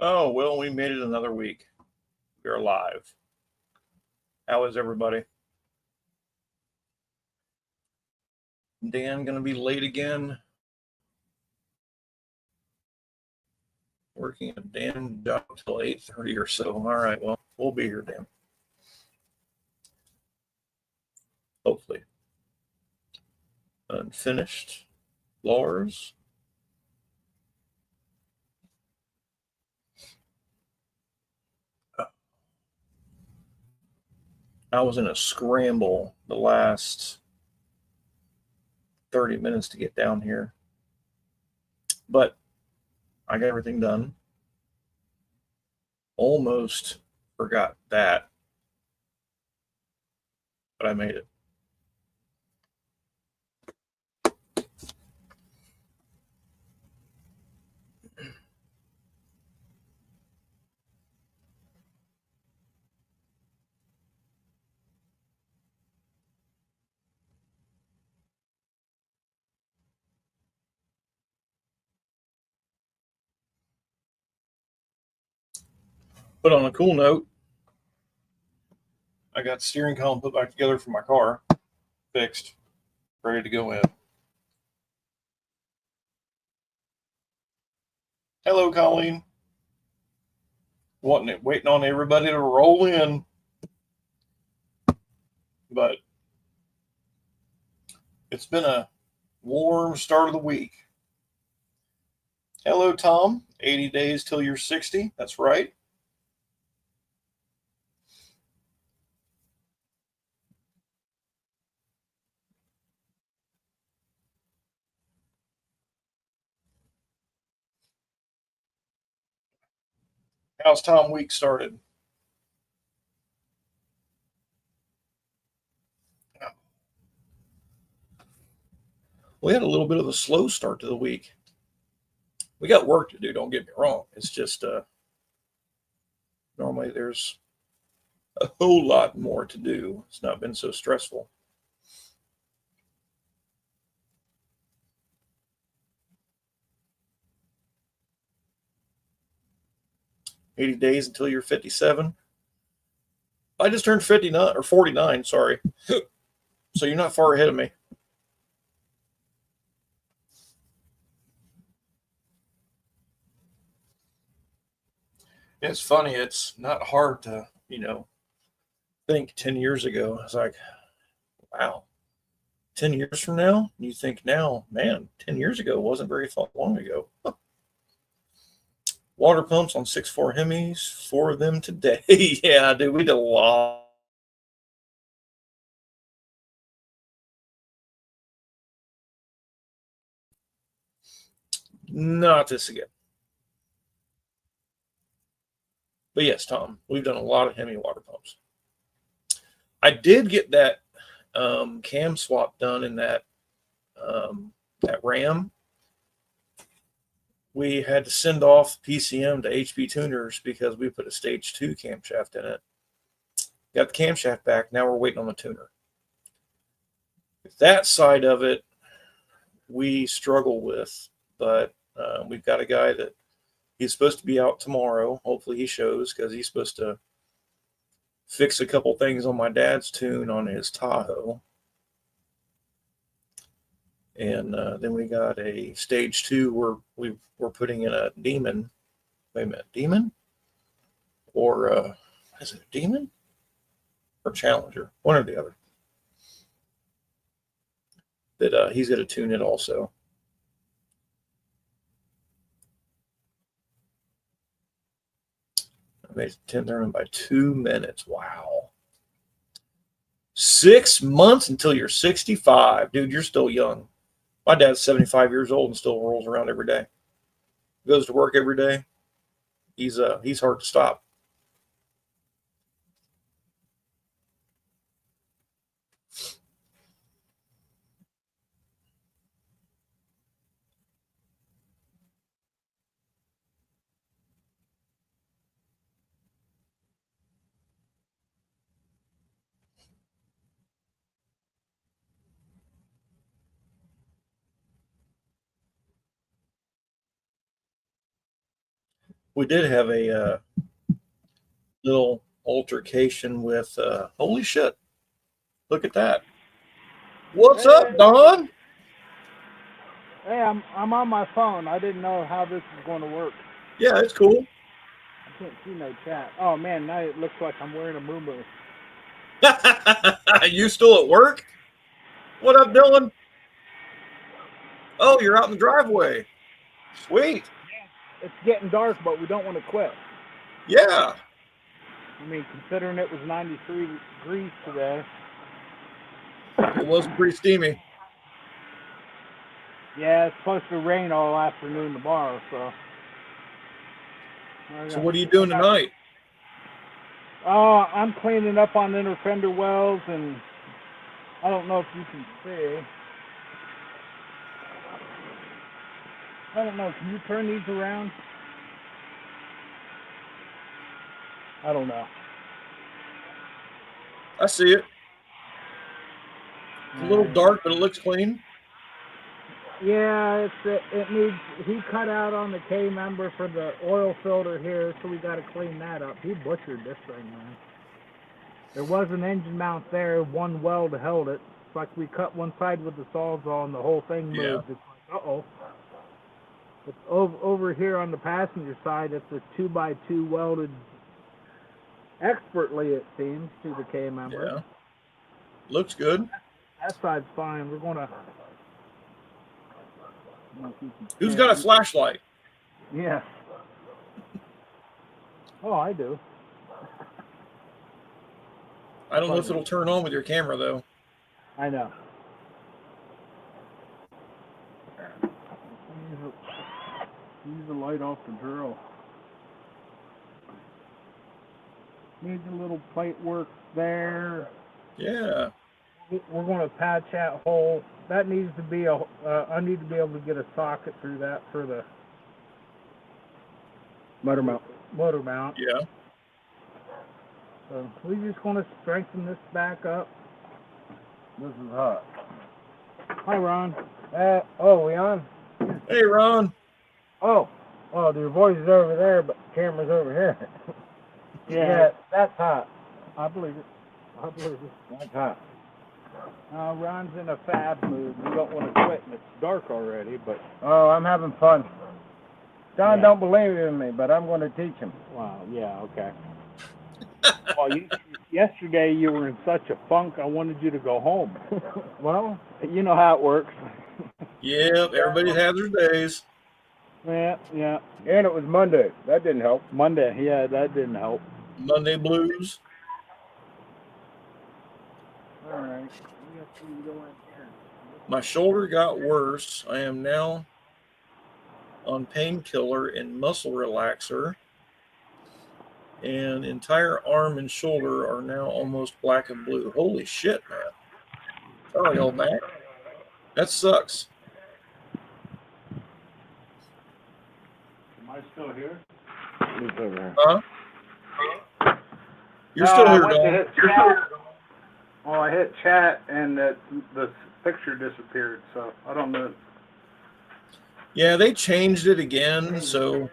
Oh, well, we made it another week. We're alive. How is everybody? Dan gonna be late again. Working a damn job till 8:30 or so. All right, well, we'll be here, Dan. Hopefully. Unfinished. Lars. I was in a scramble the last 30 minutes to get down here. But I got everything done. Almost forgot that, but I made it. But on a cool note, I got the steering column put back together for my car, fixed, ready to go in. Hello, Colleen. Waiting on everybody to roll in. But it's been a warm start of the week. Hello, Tom. 80 days till you're 60. That's right. How's Tom week started? We had a little bit of a slow start to the week. We got work to do, don't get me wrong. It's just normally there's a whole lot more to do. It's not been so stressful. 80 days until you're 57. I just turned 59 or 49, sorry. So you're not far ahead of me. It's funny, it's not hard to, think 10 years ago. It's like, wow, 10 years from now? You think now, man, 10 years ago wasn't very long ago. Water pumps on 6.4 Hemis, 4 of them today. Yeah, dude, we did a lot. Not this again. But yes, Tom, we've done a lot of Hemi water pumps. I did get that cam swap done in that Ram. We had to send off PCM to HP Tuners because we put a stage 2 camshaft in it. Got the camshaft back. Now we're waiting on the tuner. That side of it, we struggle with, but we've got a guy that he's supposed to be out tomorrow. Hopefully he shows because he's supposed to fix a couple things on my dad's tune on his Tahoe. And then we got a stage 2 where we're putting in a Demon. Wait a minute, Demon? Or is it a Demon? Or Challenger? One or the other. That he's going to tune it also. I made 10 there by 2 minutes. Wow. 6 months until you're 65. Dude, you're still young. My dad's 75 years old and still rolls around every day. Goes to work every day. He's hard to stop. We did have a little altercation with. Holy shit! Look at that. What's up, Don? Hey, I'm on my phone. I didn't know how this is going to work. Yeah, it's cool. I can't see no chat. Oh man, now it looks like I'm wearing a muumuu. You still at work? What up, Dylan? Oh, you're out in the driveway. Sweet. It's getting dark, but we don't want to quit. Yeah. I mean, considering it was 93 degrees today. It was pretty steamy. Yeah, it's supposed to rain all afternoon tomorrow, so. So what are you doing tonight? I'm cleaning up on inner fender wells, and I don't know if you can see. I don't know. Can you turn these around? I don't know. I see it. It's a little dark, but it looks clean. Yeah, it needs. He cut out on the K member for the oil filter here, so we got to clean that up. He butchered this thing, man. There was an engine mount there, one weld held it. It's like we cut one side with the Sawzall and the whole thing moved. Yeah. It's like, uh-oh. It's over here on the passenger side, it's a 2x2 welded expertly, it seems, to the K member. Yeah. Looks good. That side's fine. We're going to... Who's got a flashlight? Yeah. Oh, I do. I don't know if it'll turn on with your camera, though. I know. Use the light off the drill. Needs a little plate work there. Yeah. We're going to patch that hole. That needs to be I need to be able to get a socket through that for the motor mount. Yeah. So we're just going to strengthen this back up. This is hot. Hi, Ron. We on? Hey, Ron. Oh, your voice is over there, but the camera's over here. Yeah, that's hot. I believe it. That's hot. Ron's in a fab mood. We don't want to quit, and it's dark already, but... Oh, I'm having fun. Don Yeah. don't believe in me, but I'm going to teach him. Wow, yeah, okay. Well, yesterday you were in such a funk, I wanted you to go home. Well, You know how it works. Yep, everybody has their days. Yeah. and it was Monday. That didn't help. Monday, yeah, that didn't help. Monday blues. All right. My shoulder got worse. I am now on painkiller and muscle relaxer. And entire arm and shoulder are now almost black and blue. Holy shit, man. Sorry, old man. That sucks. Am I still here? He's over here. Huh? You're still here, Don. Well, I hit chat and the picture disappeared, so I don't know. Yeah, they changed it again, so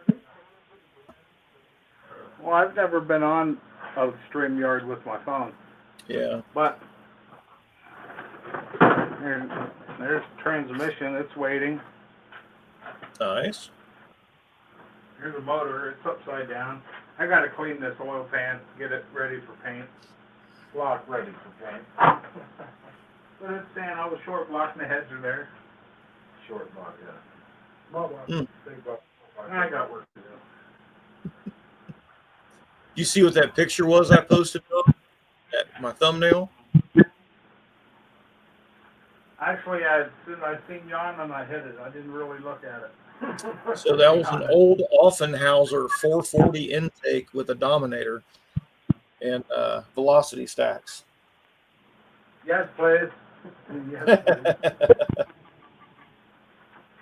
Well, I've never been on a StreamYard with my phone, yeah. but there's transmission. It's waiting. Nice. Here's the motor. It's upside down. I got to clean this oil pan, get it ready for paint. Block ready for paint. But it's saying all the short block and the heads are there. Short block, yeah. Big block. I got work to do. You see what that picture was I posted up? My thumbnail? Actually, I'd seen Jan and I hit it. I didn't really look at it. So that was an old Offenhauser 440 intake with a Dominator and velocity stacks. Yes, please. Yes, please.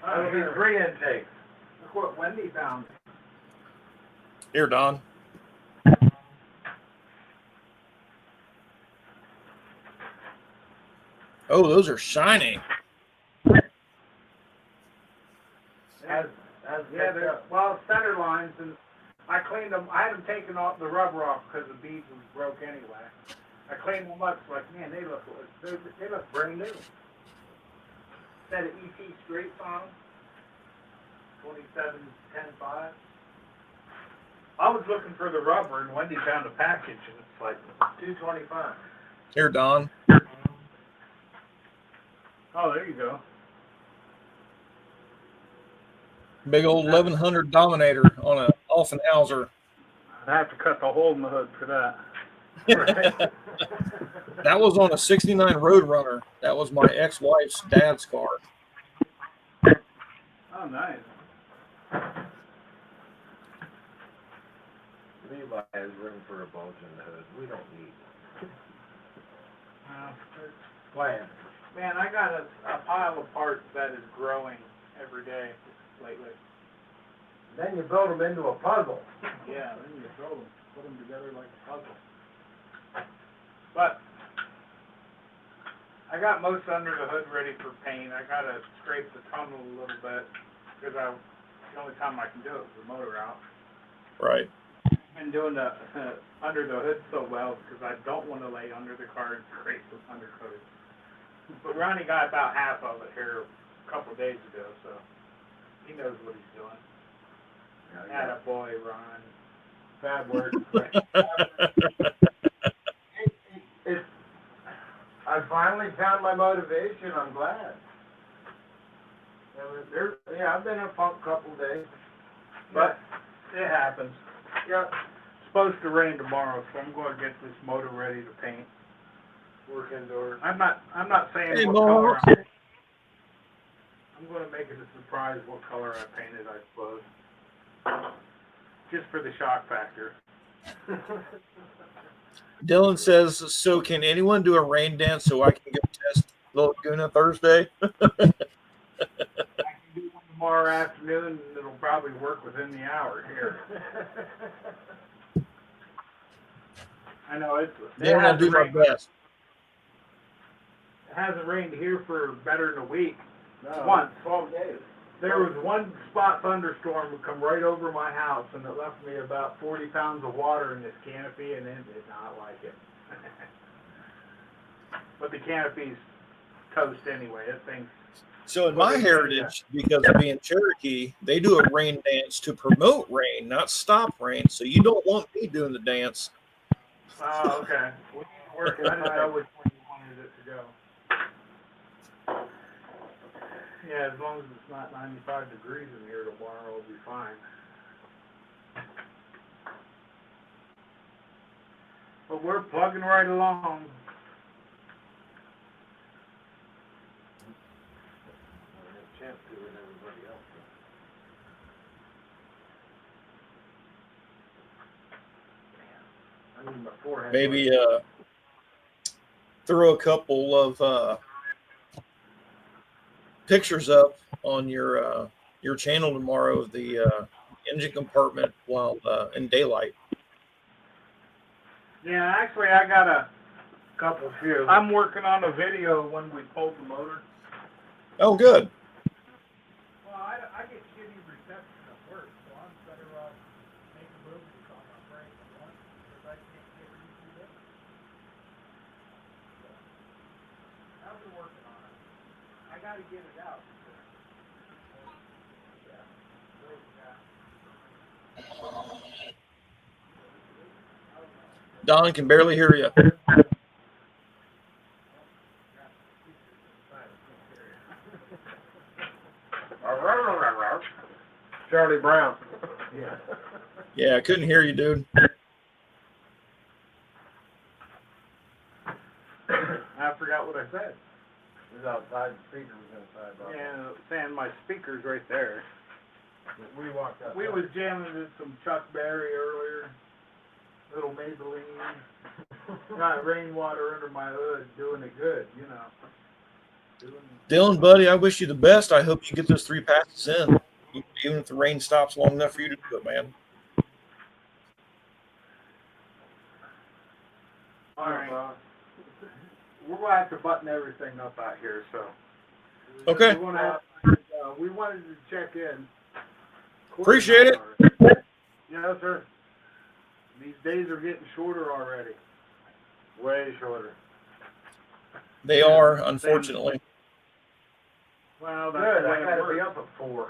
That'll be 3 intakes. Look what Wendy found. Here, Don. Oh, those are shiny. Well, center lines and I cleaned them. I had them taken off the rubber off because the beads was broke anyway. I cleaned them up. It's like, man, they look brand new. Set of ET straights on them. 27.10.5. I was looking for the rubber, and Wendy found a package, and it's like $2.25. Here, Don. Oh, there you go. Big old 1100 Dominator on a Offenhauser. I have to cut the hole in the hood for that. That was on a 69 Roadrunner. That was my ex-wife's dad's car. Oh, nice. Levi has room for a bulge in the hood. We don't need Plan. Man, I got a pile of parts that is growing every day lately. Then you build them into a puzzle. Yeah, then you throw them, put them together like a puzzle. But I got most under the hood ready for paint. I gotta scrape the tunnel a little bit because the only time I can do it with the motor out. Right. I've been doing the under the hood so well because I don't want to lay under the car and scrape the undercoat. But Ronnie got about half of it here a couple of days ago, so he knows what he's doing. Atta boy, Ron. Bad word. I finally found my motivation. I'm glad. Yeah, I've been in a funk a couple of days. But it happens. Yeah. It's supposed to rain tomorrow, so I'm going to get this motor ready to paint. Work indoors. I'm not saying Hey, what Mo. color I'm going to make it a surprise what color I painted, I suppose. Just for the shock factor. Dylan says, so can anyone do a rain dance so I can go test Laguna Thursday? I can do one tomorrow afternoon, and it'll probably work within the hour here. I know Dylan, I'll do my best. It hasn't rained here for better than a week. No, Once. 12 days. There was one spot thunderstorm would come right over my house, and it left me about 40 pounds of water in this canopy, and it did not like it. But the canopy's toast anyway. That thing's So in my heritage, because of being Cherokee, they do a rain dance to promote rain, not stop rain. So you don't want me doing the dance. oh, okay. We need to work it. I didn't know which one you wanted it to go. Yeah, as long as it's not 95 degrees in here tomorrow, it'll be fine. But we're plugging right along. Chance to with everybody else. I need my forehead. Maybe throw a couple of pictures up on your channel tomorrow of the engine compartment while in daylight. Yeah, actually, I got a Couple few. I'm working on a video when we pulled the motor. Oh, good. Well, I get shitty reception at work, so I'm better off making movies on my break at once because I can't get YouTube in. So, I've been working on it. I got to get it out. Don can barely hear you. Charlie Brown. Yeah. Yeah, I couldn't hear you, dude. I forgot what I said. It was outside, the speaker was inside. Bro. Yeah, saying my speaker's right there. We walked up. We was jamming to some Chuck Berry earlier. Little Maybelline. Got rainwater under my hood, doing it good, you know. Dylan, buddy, I wish you the best. I hope you get those 3 passes in, even if the rain stops long enough for you to do it, man. All right. We're going to have to button everything up out here, so. Okay. We wanted to check in. Appreciate it. Yep. No, sir. These days are getting shorter already. Way shorter. They are, unfortunately. Well, Good, that's the way I it gotta be works. up at 4.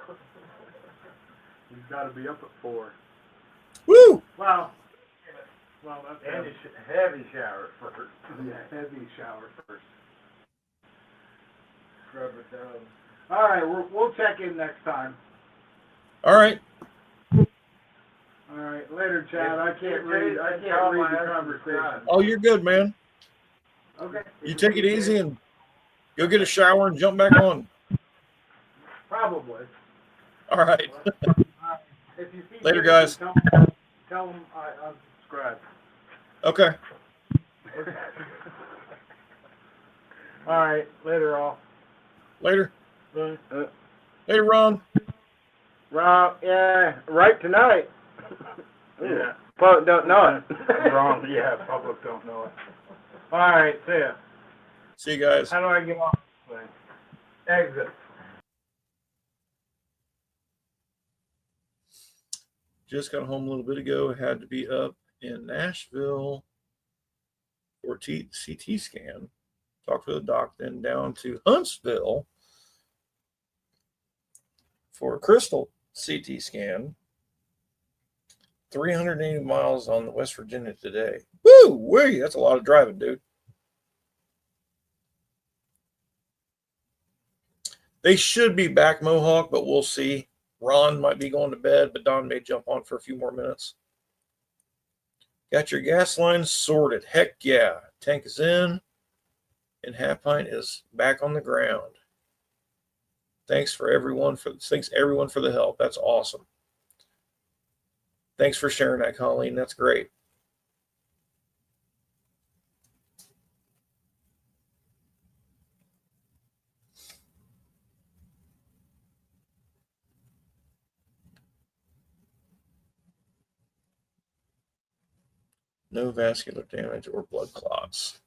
You've got to be up at 4. Woo! Well, that's And heavy. heavy shower first. Yeah, heavy shower first. Scrub it down. All right, we'll check in next time. All right. All right, later, Chad. I can't Tell read. you- I tell can't read my the husband conversation. subscribe. Oh, you're good, man. Okay. You take it easy and go get a shower and jump back on. Probably. All right. If you see Later, Jason, guys. tell him I unsubscribed. Okay. All right, later, all. Later. Bye. Later, Ron. Wrong, yeah, right tonight. Yeah. Public don't know it. Wrong. Yeah, public don't know it. All right, see ya. See you guys. How do I get off this thing? Exit. Just got home a little bit ago. Had to be up in Nashville for CT scan. Talked to the doc, then down to Huntsville for a crystal CT scan. 380 miles on the West Virginia today. Woo! Wee! That's a lot of driving, dude. They should be back Mohawk, but we'll see. Ron might be going to bed, but Don may jump on for a few more minutes. Got your gas lines sorted. Heck yeah. Tank is in, and Half Pint is back on the ground. Thanks everyone for the help. That's awesome. Thanks for sharing that, Colleen. That's great. No vascular damage or blood clots.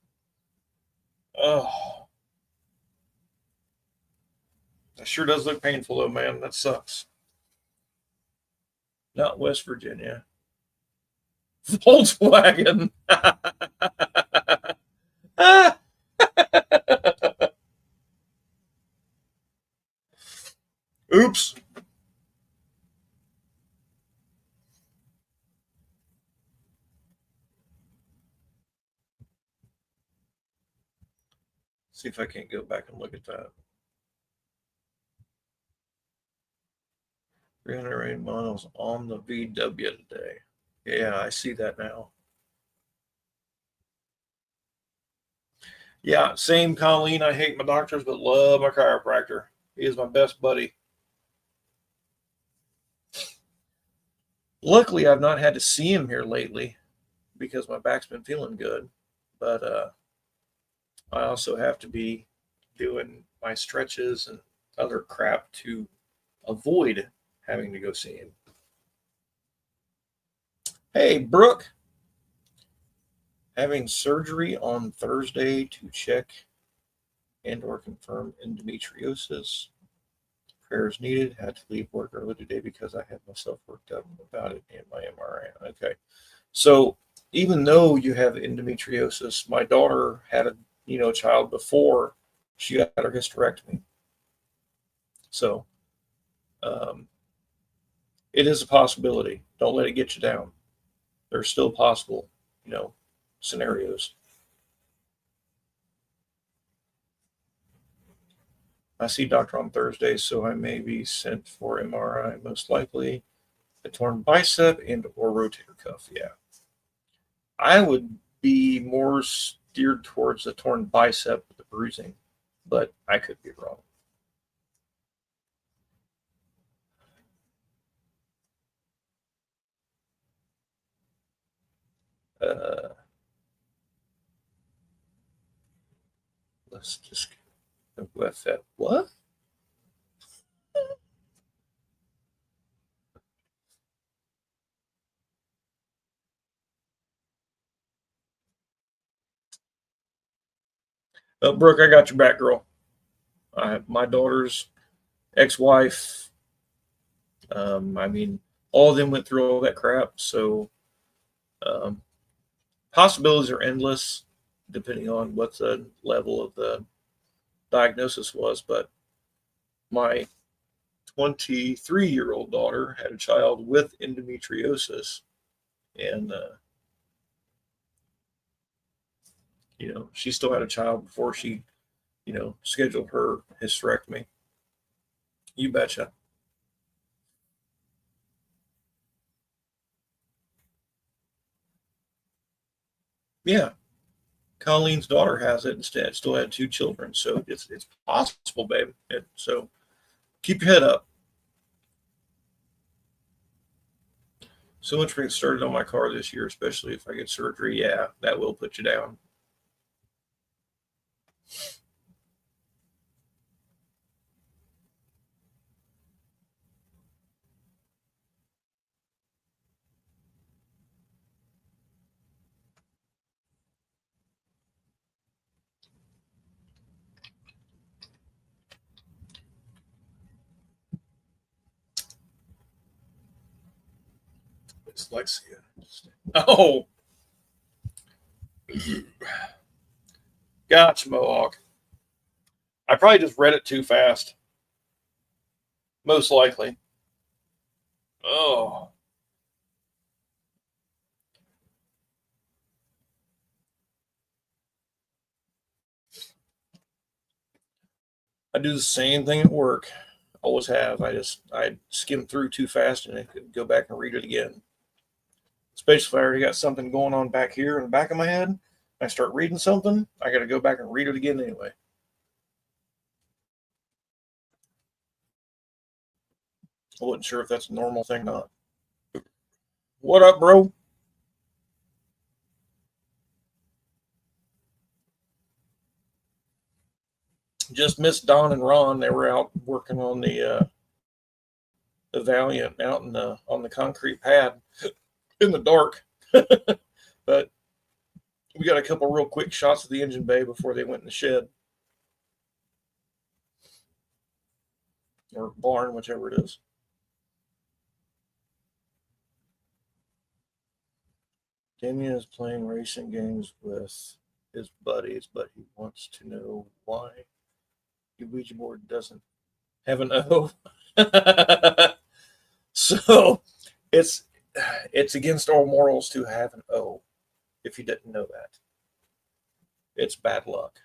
Oh. That sure does look painful, though, man. That sucks. Not West Virginia. Volkswagen. Oops. See if I can't go back and look at that. 308 miles on the VW today. Yeah, I see that now. Yeah, same, Colleen. I hate my doctors, but love my chiropractor. He is my best buddy. Luckily, I've not had to see him here lately because my back's been feeling good. But I also have to be doing my stretches and other crap to avoid having to go see him. Hey, Brooke. Having surgery on Thursday to check and or confirm endometriosis. Prayers needed. Had to leave work early today because I had myself worked up about it in my MRI. Okay. So even though you have endometriosis, my daughter had a child before she got her hysterectomy. So it is a possibility. Don't let it get you down. There's still possible, scenarios. I see doctor on Thursday, so I may be sent for MRI, most likely a torn bicep and or rotator cuff. Yeah. I would be more steered towards the torn bicep with the bruising, but I could be wrong. Let's just go with that. What? Brooke, I got your back, girl. My daughter's ex-wife. all of them went through all that crap. So um, possibilities are endless, depending on what the level of the diagnosis was. But my 23-year-old daughter had a child with endometriosis, and she still had a child before she scheduled her hysterectomy. You betcha. Yeah, Colleen's daughter has it instead. Still had two children, so it's possible, babe. So keep your head up. So much for getting started on my car this year, especially if I get surgery. Yeah, that will put you down. Dyslexia. Oh, gotcha, Mohawk. I probably just read it too fast. Most likely. Oh, I do the same thing at work. Always have. I skim through too fast and I could go back and read it again. Especially if I already got something going on back here in the back of my head. I start reading something, I got to go back and read it again anyway. I wasn't sure if that's a normal thing or not. What up, bro? Just missed Don and Ron. They were out working on the Valiant out in the on the concrete pad in the dark. But we got a couple real quick shots of the engine bay before they went in the shed or barn, whichever it is. Damien is playing racing games with his buddies, but he wants to know why the Ouija board doesn't have an O. So it's it's against all morals to have an O. If you didn't know that, it's bad luck.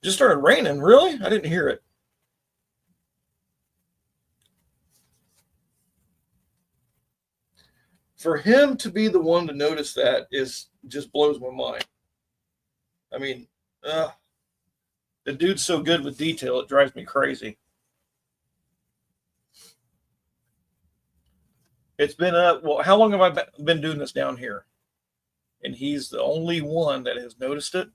Just started raining. Really? I didn't hear it. For him to be the one to notice that is just blows my mind. I mean, the dude's so good with detail, it drives me crazy. It's been well, how long have I been doing this down here? And he's the only one that has noticed it.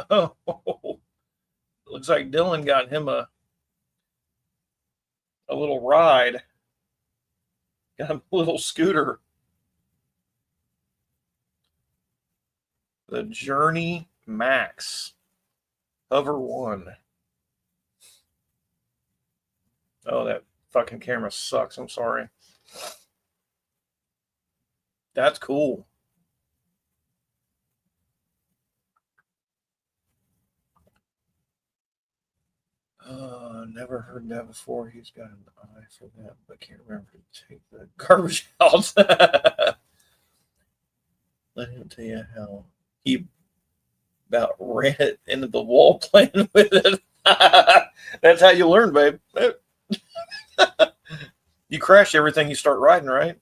Oh, looks like Dylan got him a little ride, got him a little scooter. The Journey Max Hover One. Oh, that fucking camera sucks. I'm sorry. That's cool. Never heard that before. He's got an eye for that, but can't remember to take the garbage out. Let him tell you how he about ran it into the wall playing with it. That's how you learn, babe. You crash everything you start riding, right?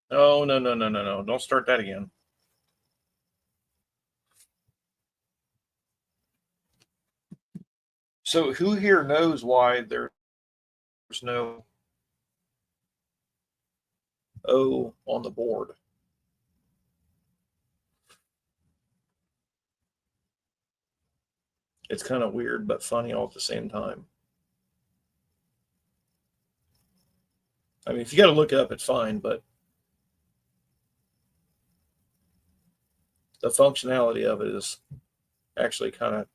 Oh, no, no, no, no, no. Don't start that again. So who here knows why there's no O on the board? It's kind of weird, but funny all at the same time. I mean, if you got to look it up, it's fine, but the functionality of it is actually kind of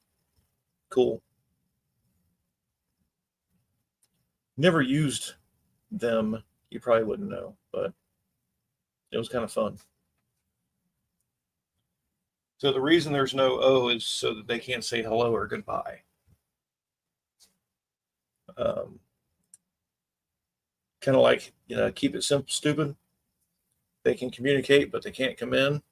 cool. Never used them. You probably wouldn't know, but it was kind of fun. So the reason there's no O is so that they can't say hello or goodbye. Kind of like, keep it simple, stupid. They can communicate, but they can't come in.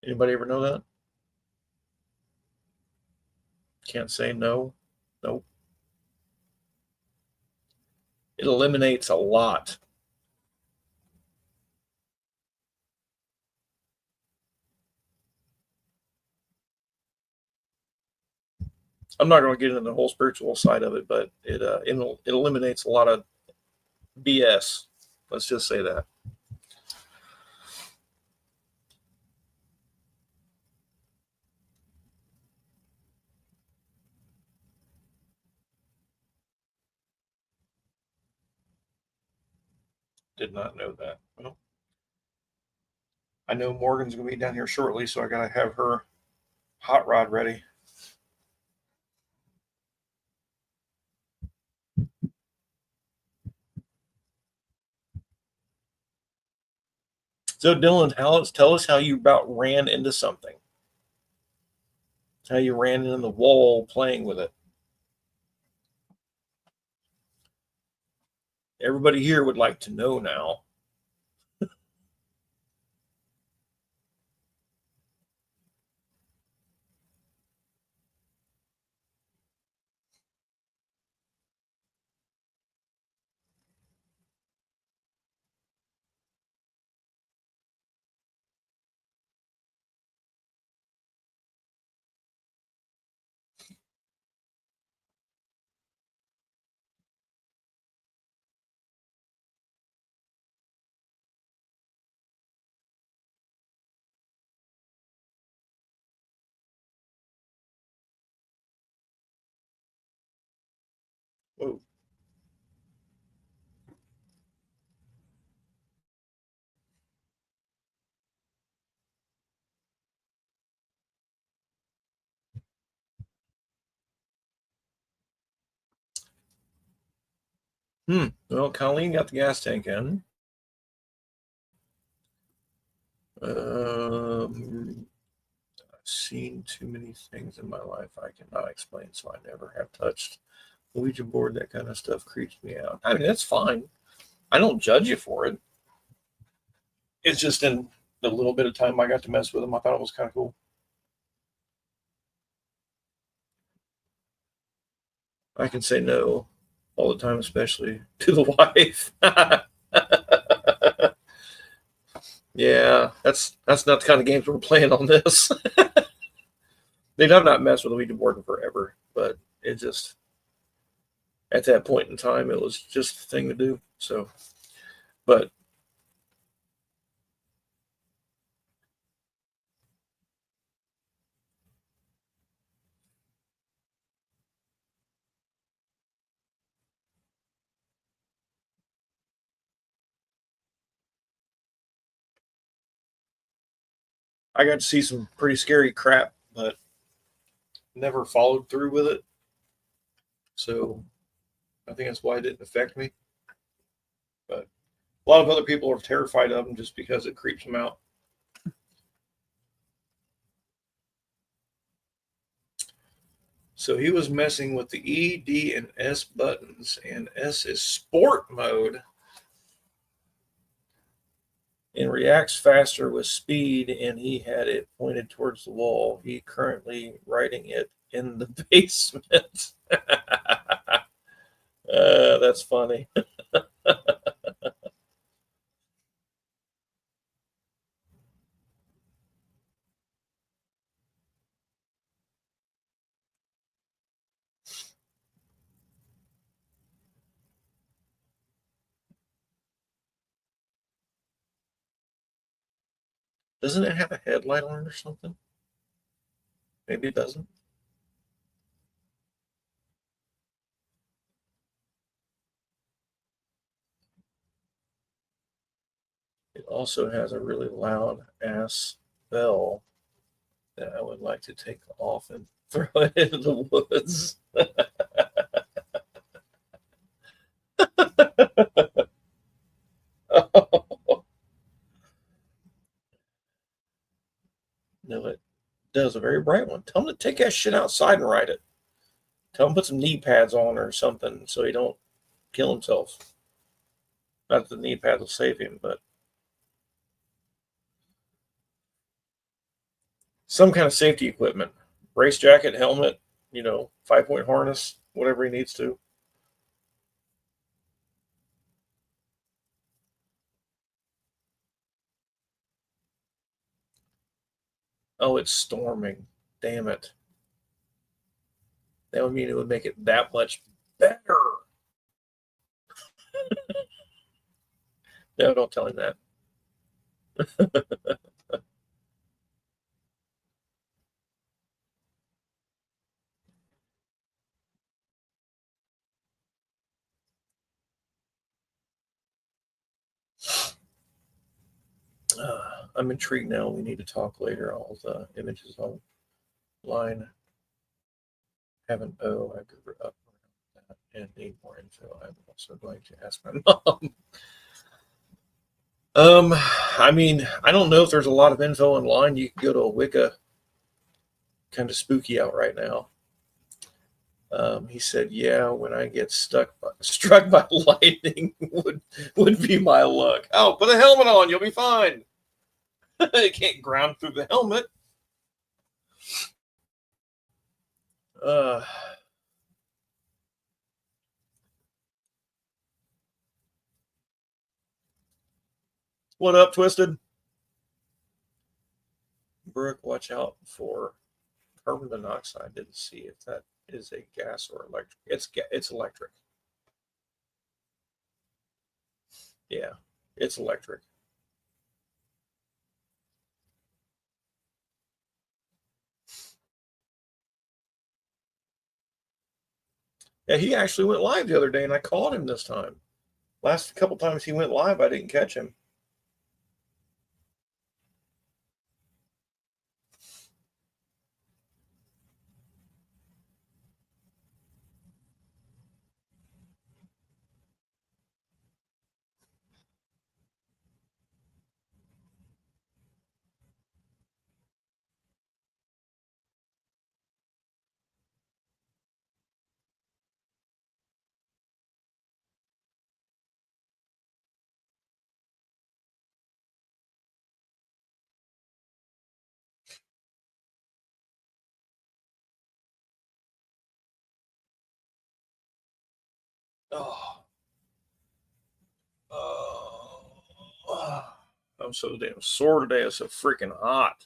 Anybody ever know that? Can't say no. Nope. It eliminates a lot. I'm not going to get into the whole spiritual side of it, but it eliminates a lot of BS. Let's just say that. Did not know that. Well, I know Morgan's going to be down here shortly, so I got to have her hot rod ready. So, Dylan, tell us how you about ran into something. How you ran into the wall playing with it. Everybody here would like to know now. Whoa. Well, Colleen got the gas tank in. I've seen too many things in my life I cannot explain, so I never have touched the Ouija board. That kind of stuff creeps me out. I mean, that's fine. I don't judge you for it. It's just in the little bit of time I got to mess with them, I thought it was kind of cool. I can say no all the time, especially to the wife. Yeah, that's not the kind of games we're playing on this. They've not messed with the Ouija board in forever, but it just, at that point in time, it was just a thing to do. So, but I got to see some pretty scary crap, but never followed through with it. So I think that's why it didn't affect me. But a lot of other people are terrified of them just because it creeps them out. So he was messing with the E, D, and S buttons, and S is sport mode. And reacts faster with speed, and he had it pointed towards the wall. He currently writing it in the basement. That's funny. Doesn't it have a headlight on it or something? Maybe it doesn't. It also has a really loud ass bell that I would like to take off and throw it into the woods. No, it does. A very bright one. Tell him to take that shit outside and ride it. Tell him to put some knee pads on or something so he don't kill himself. Not that the knee pads will save him, but some kind of safety equipment. Brace jacket, helmet, 5-point harness, whatever he needs to. Oh, it's storming. Damn it. That would mean it would make it that much better. No, don't tell him that. I'm intrigued now. We need to talk later. All the images online have an O. I grew up around that and need more info. I'm also going to ask my mom. I mean, I don't know if there's a lot of info online. You can go to a Wicca. Kind of spooky out right now. He said, "Yeah, when I get struck by lightning would be my luck." Oh, put a helmet on, you'll be fine. It can't ground through the helmet. What up, Twisted? Brooke, watch out for carbon monoxide. Didn't see if that is a gas or electric. It's electric. Yeah, it's electric. Yeah, he actually went live the other day, and I called him this time. Last couple times he went live, I didn't catch him. Oh, oh, I'm so damn sore today. It's so freaking hot.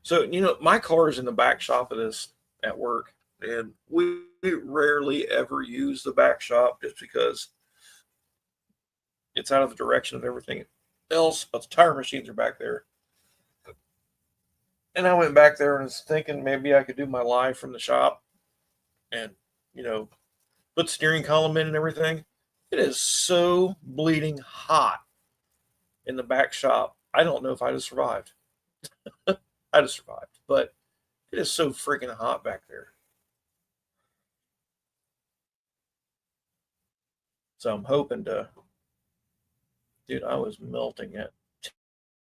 So, my car is in the back shop of this at work, and we rarely ever use the back shop just because it's out of the direction of everything else, but the tire machines are back there. And I went back there and was thinking maybe I could do my live from the shop and, put the steering column in and everything. It is so bleeding hot in the back shop. I don't know if I'd have survived. I'd have survived, but it is so freaking hot back there. So I'm hoping to Dude, I was melting at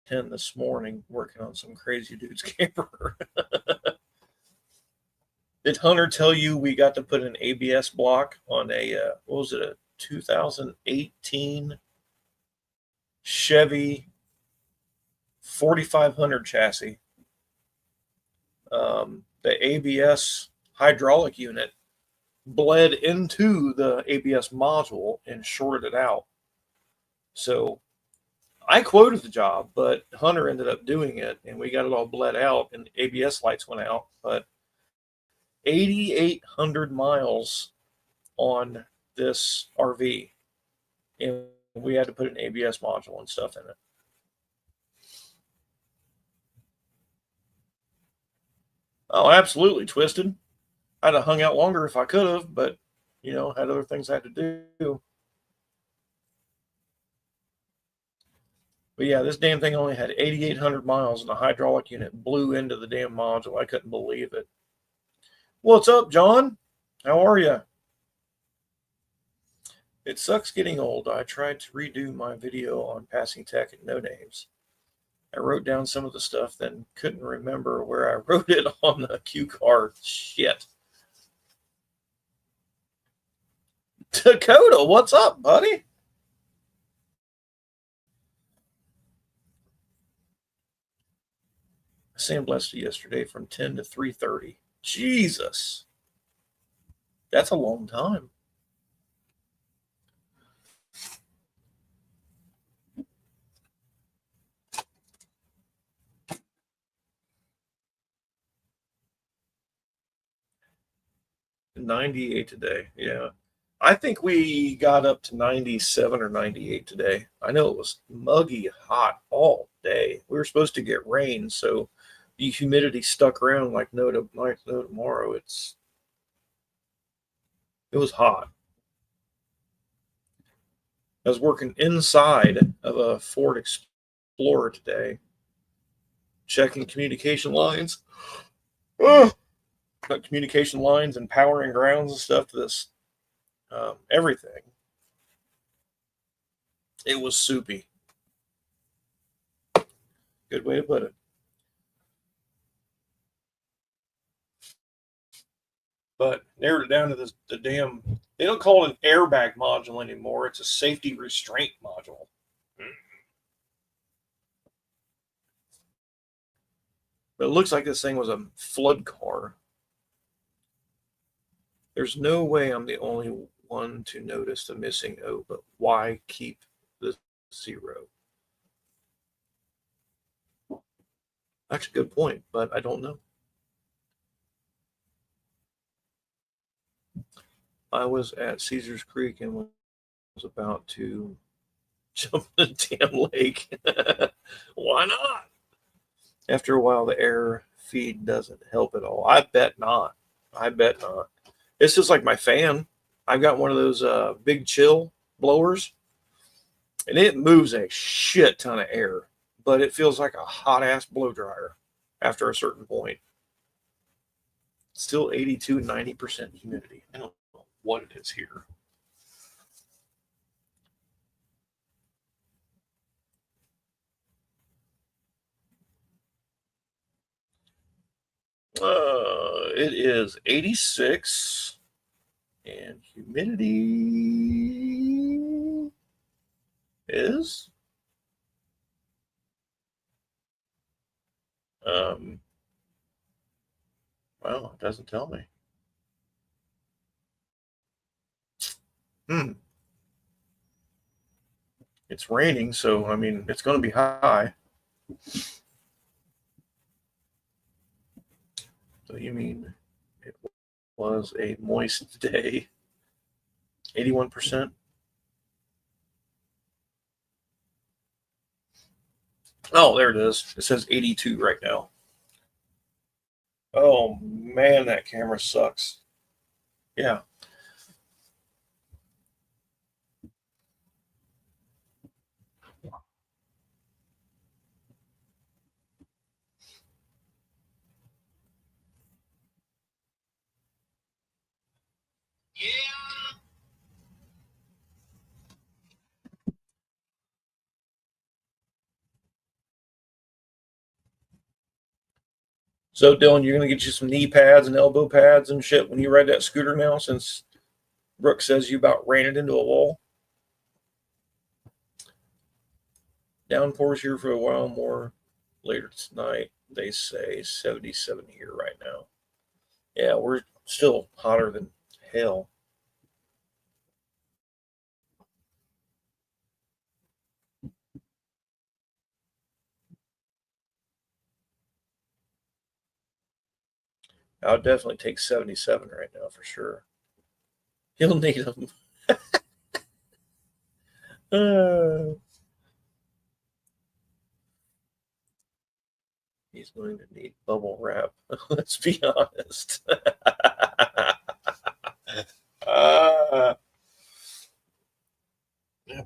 10 this morning working on some crazy dude's camper. Did Hunter tell you we got to put an ABS block on a, what was it, a 2018 Chevy 4500 chassis? The ABS hydraulic unit bled into the ABS module and shorted it out. So I quoted the job, but Hunter ended up doing it, and we got it all bled out, and the ABS lights went out. But 8,800 miles on this RV, and we had to put an ABS module and stuff in it. Oh, absolutely, Twisted. I'd have hung out longer if I could have, but, you know, had other things I had to do. But yeah, this damn thing only had 8,800 miles, and the hydraulic unit blew into the damn module. I couldn't believe it. What's up, John? How are you? It sucks getting old. I tried to redo my video on passing tech and no names. I wrote down some of the stuff, then couldn't remember where I wrote it on the cue card. Shit. Dakota, what's up, buddy? I sandblasted yesterday from 10 to 3:30. Jesus. That's a long time. $98 today. Yeah. I think we got up to 97 or 98 today. I know it was muggy hot all day. We were supposed to get rain, so the humidity stuck around like no tomorrow. It was hot. I was working inside of a Ford Explorer today, checking communication lines. Communication lines and power and grounds and stuff to this everything. It was soupy. Good way to put it. But narrowed it down to the damn, they don't call it an airbag module anymore. It's a safety restraint module. But it looks like this thing was a flood car. There's no way I'm the only one to notice the missing O, but why keep the 0? That's a good point, but I don't know. I was at Caesars Creek and was about to jump in the damn lake. Why not? After a while, the air feed doesn't help at all. I bet not. It's just like my fan. I've got one of those big chill blowers, and it moves a shit ton of air, but it feels like a hot ass blow dryer after a certain point. Still 82, 90% humidity. I don't know what it is here. It is 86, and humidity is well, it doesn't tell me. It's raining, so I mean it's going to be high. So you mean it was a moist day? 81%. Oh, there it is. It says 82 right now. Oh man, that camera sucks. Yeah. Yeah. So, Dylan, you're going to get you some knee pads and elbow pads and shit when you ride that scooter now, since Brooke says you about ran it into a wall. Downpours here for a while more later tonight. They say 77 here right now. Yeah, we're still hotter than hell. I would definitely take 77 right now for sure. He'll need them. He's going to need bubble wrap. Let's be honest. I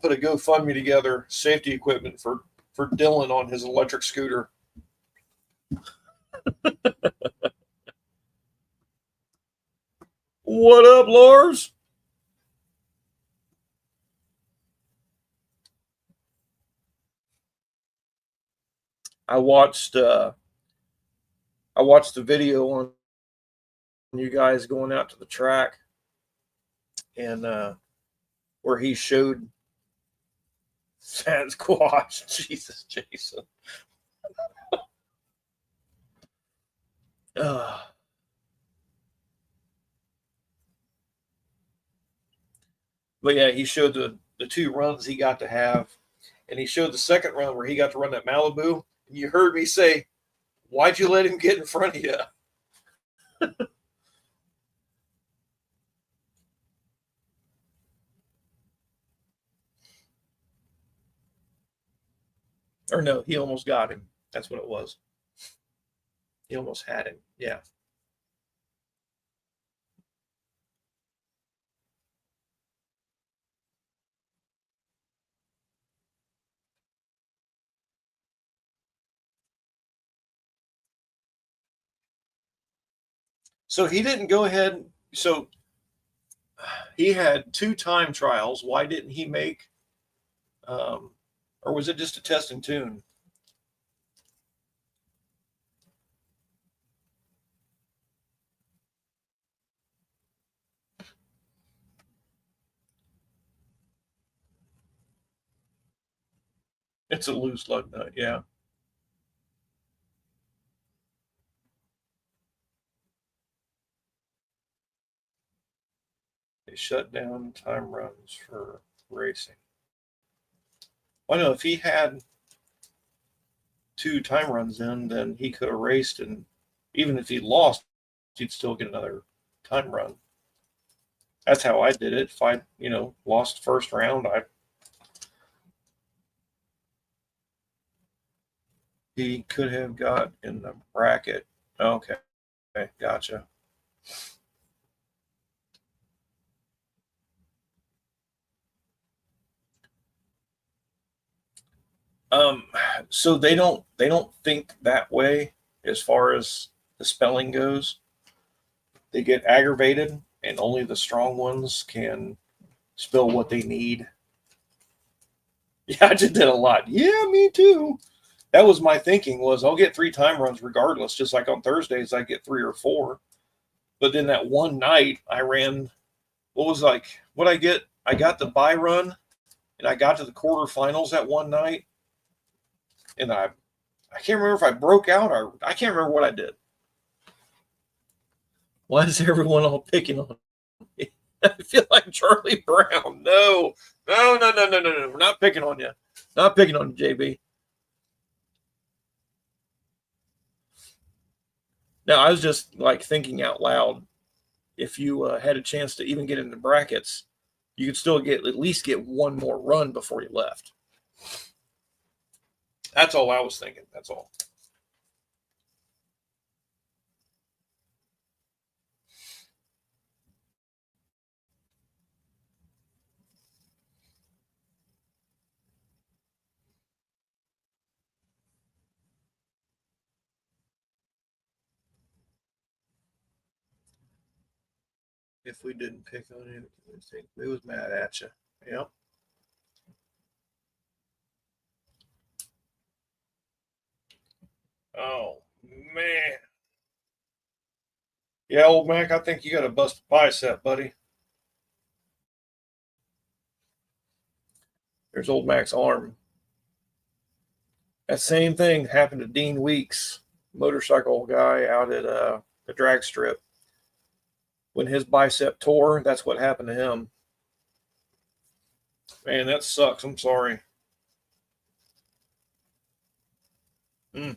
put a GoFundMe together, safety equipment for Dylan on his electric scooter. What up, Lars? I watched the video on you guys going out to the track, and where he showed Sasquatch. Jesus, Jason. But yeah, he showed the two runs he got to have, and he showed the second run where he got to run that Malibu. And you heard me say, "Why'd you let him get in front of you?" Or no, he almost got him. That's what it was. He almost had him. Yeah. So he didn't go ahead. So he had 2 time trials. Why didn't he make, or was it just a test and tune? It's a loose lug nut. Yeah. They shut down time runs for racing. Well, no, if he had 2 time runs in, then he could have raced, and even if he lost, he'd still get another time run. That's how I did it. If I, lost first round, he could have got in the bracket. Okay, gotcha. So they don't think that way as far as the spelling goes. They get aggravated, and only the strong ones can spell what they need. Yeah, I just did a lot. Yeah, me too. That was my thinking, was I'll get 3 time runs regardless, just like on Thursdays I get 3 or 4. But then that one night I ran, what I get? I got the bye run, and I got to the quarterfinals that one night, and I can't remember if I broke out, or I can't remember what I did. Why is everyone all picking on me? I feel like Charlie Brown. No. We're not picking on you. Not picking on you, JB. No, I was just like thinking out loud. If you had a chance to even get into brackets, you could still at least get one more run before you left. That's all I was thinking. That's all. If we didn't pick on him, we was mad at you. Yep. Oh man. Yeah, old Mac, I think you got a busted bicep, buddy. There's old Mac's arm. That same thing happened to Dean Weeks, motorcycle guy out at the drag strip. When his bicep tore, that's what happened to him. Man, that sucks. I'm sorry. Mm.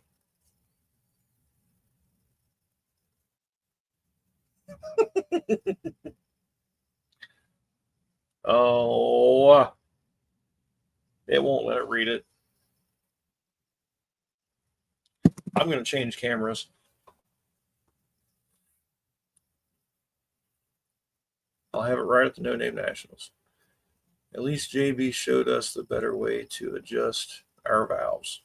Oh, it won't let it read it. I'm going to change cameras. I'll have it right at the No Name Nationals. At least JB showed us the better way to adjust our valves.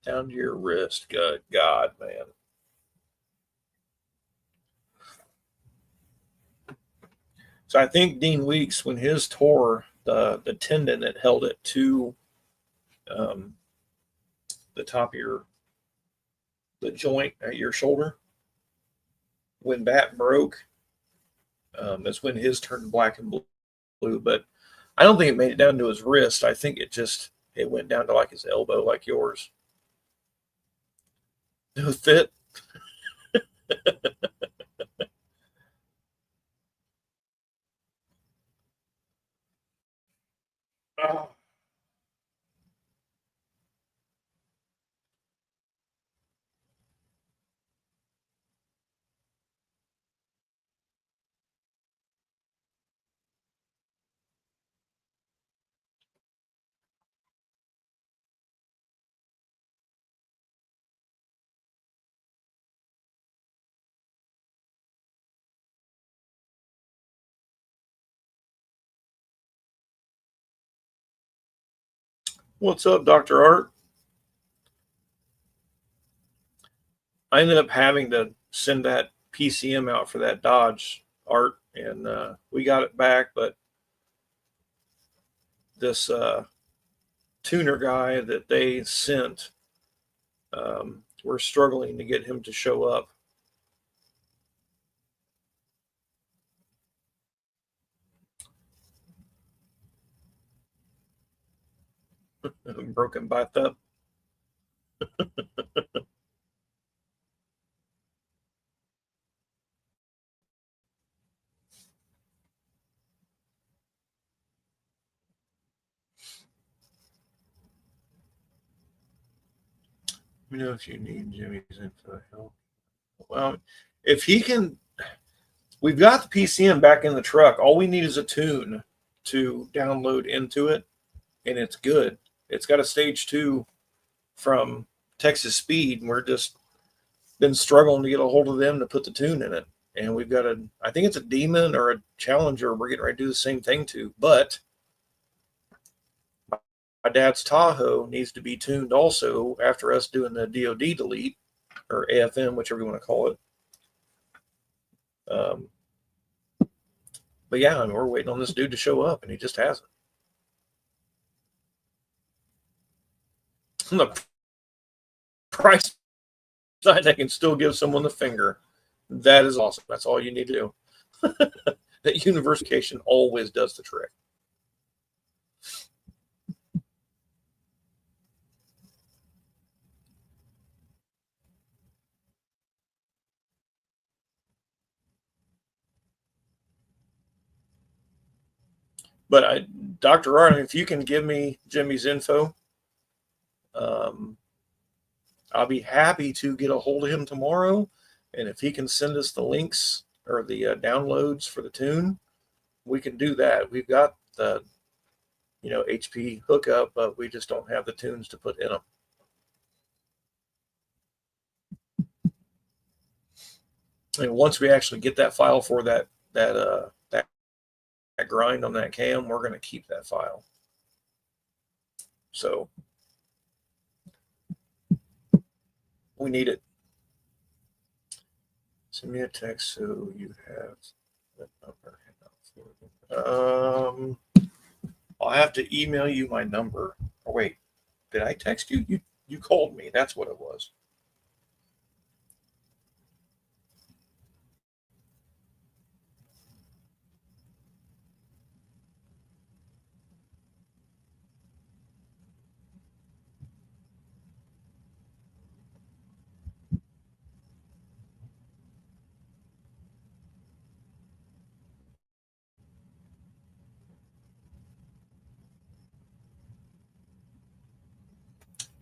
Down to your wrist. Good God, man. So I think Dean Weeks, when his tore, the tendon that held it to um, the top of the joint at your shoulder, when that broke, is when his turned black and blue. But I don't think it made it down to his wrist. I think it went down to like his elbow, like yours. No fit. Oh. What's up, Dr. Art? I ended up having to send that PCM out for that Dodge, Art, and we got it back, but this tuner guy that they sent, we're struggling to get him to show up. Broken bicep. Let me know if you need Jimmy's info help. Well, if he can, we've got the PCM back in the truck. All we need is a tune to download into it, and it's good. It's got a stage 2 from Texas Speed, and we're just been struggling to get a hold of them to put the tune in it. And we've got I think it's a Demon or a Challenger we're getting ready to do the same thing to. But my dad's Tahoe needs to be tuned also after us doing the DOD delete or AFM, whichever you want to call it. But yeah, I mean, we're waiting on this dude to show up, and he just hasn't. On the price side, I can still give someone the finger. That is awesome. That's all you need to do. That universification always does the trick. But Dr. Arnold, if you can give me Jimmy's info, I'll be happy to get a hold of him tomorrow. And if he can send us the links or the downloads for the tune, we can do that. We've got the HP hookup, but we just don't have the tunes to put in them. And once we actually get that file for that grind on that cam, we're going to keep that file. So we need it. Send me a text so you have that number. I'll have to email you my number. Oh wait, did I text you? You called me. That's what it was.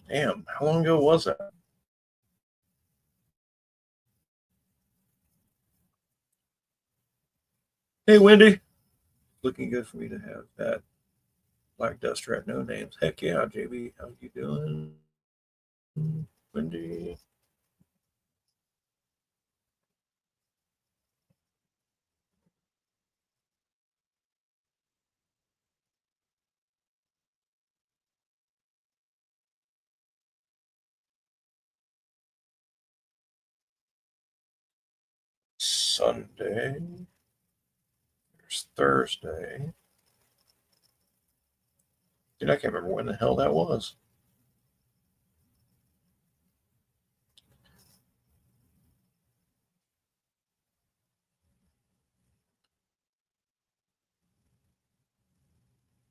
Damn, how long ago was that? Hey, Wendy. Looking good for me to have that Black Duster at No Names. Heck yeah, JB. How you doing? Wendy. Sunday. There's Thursday. Dude, I can't remember when the hell that was.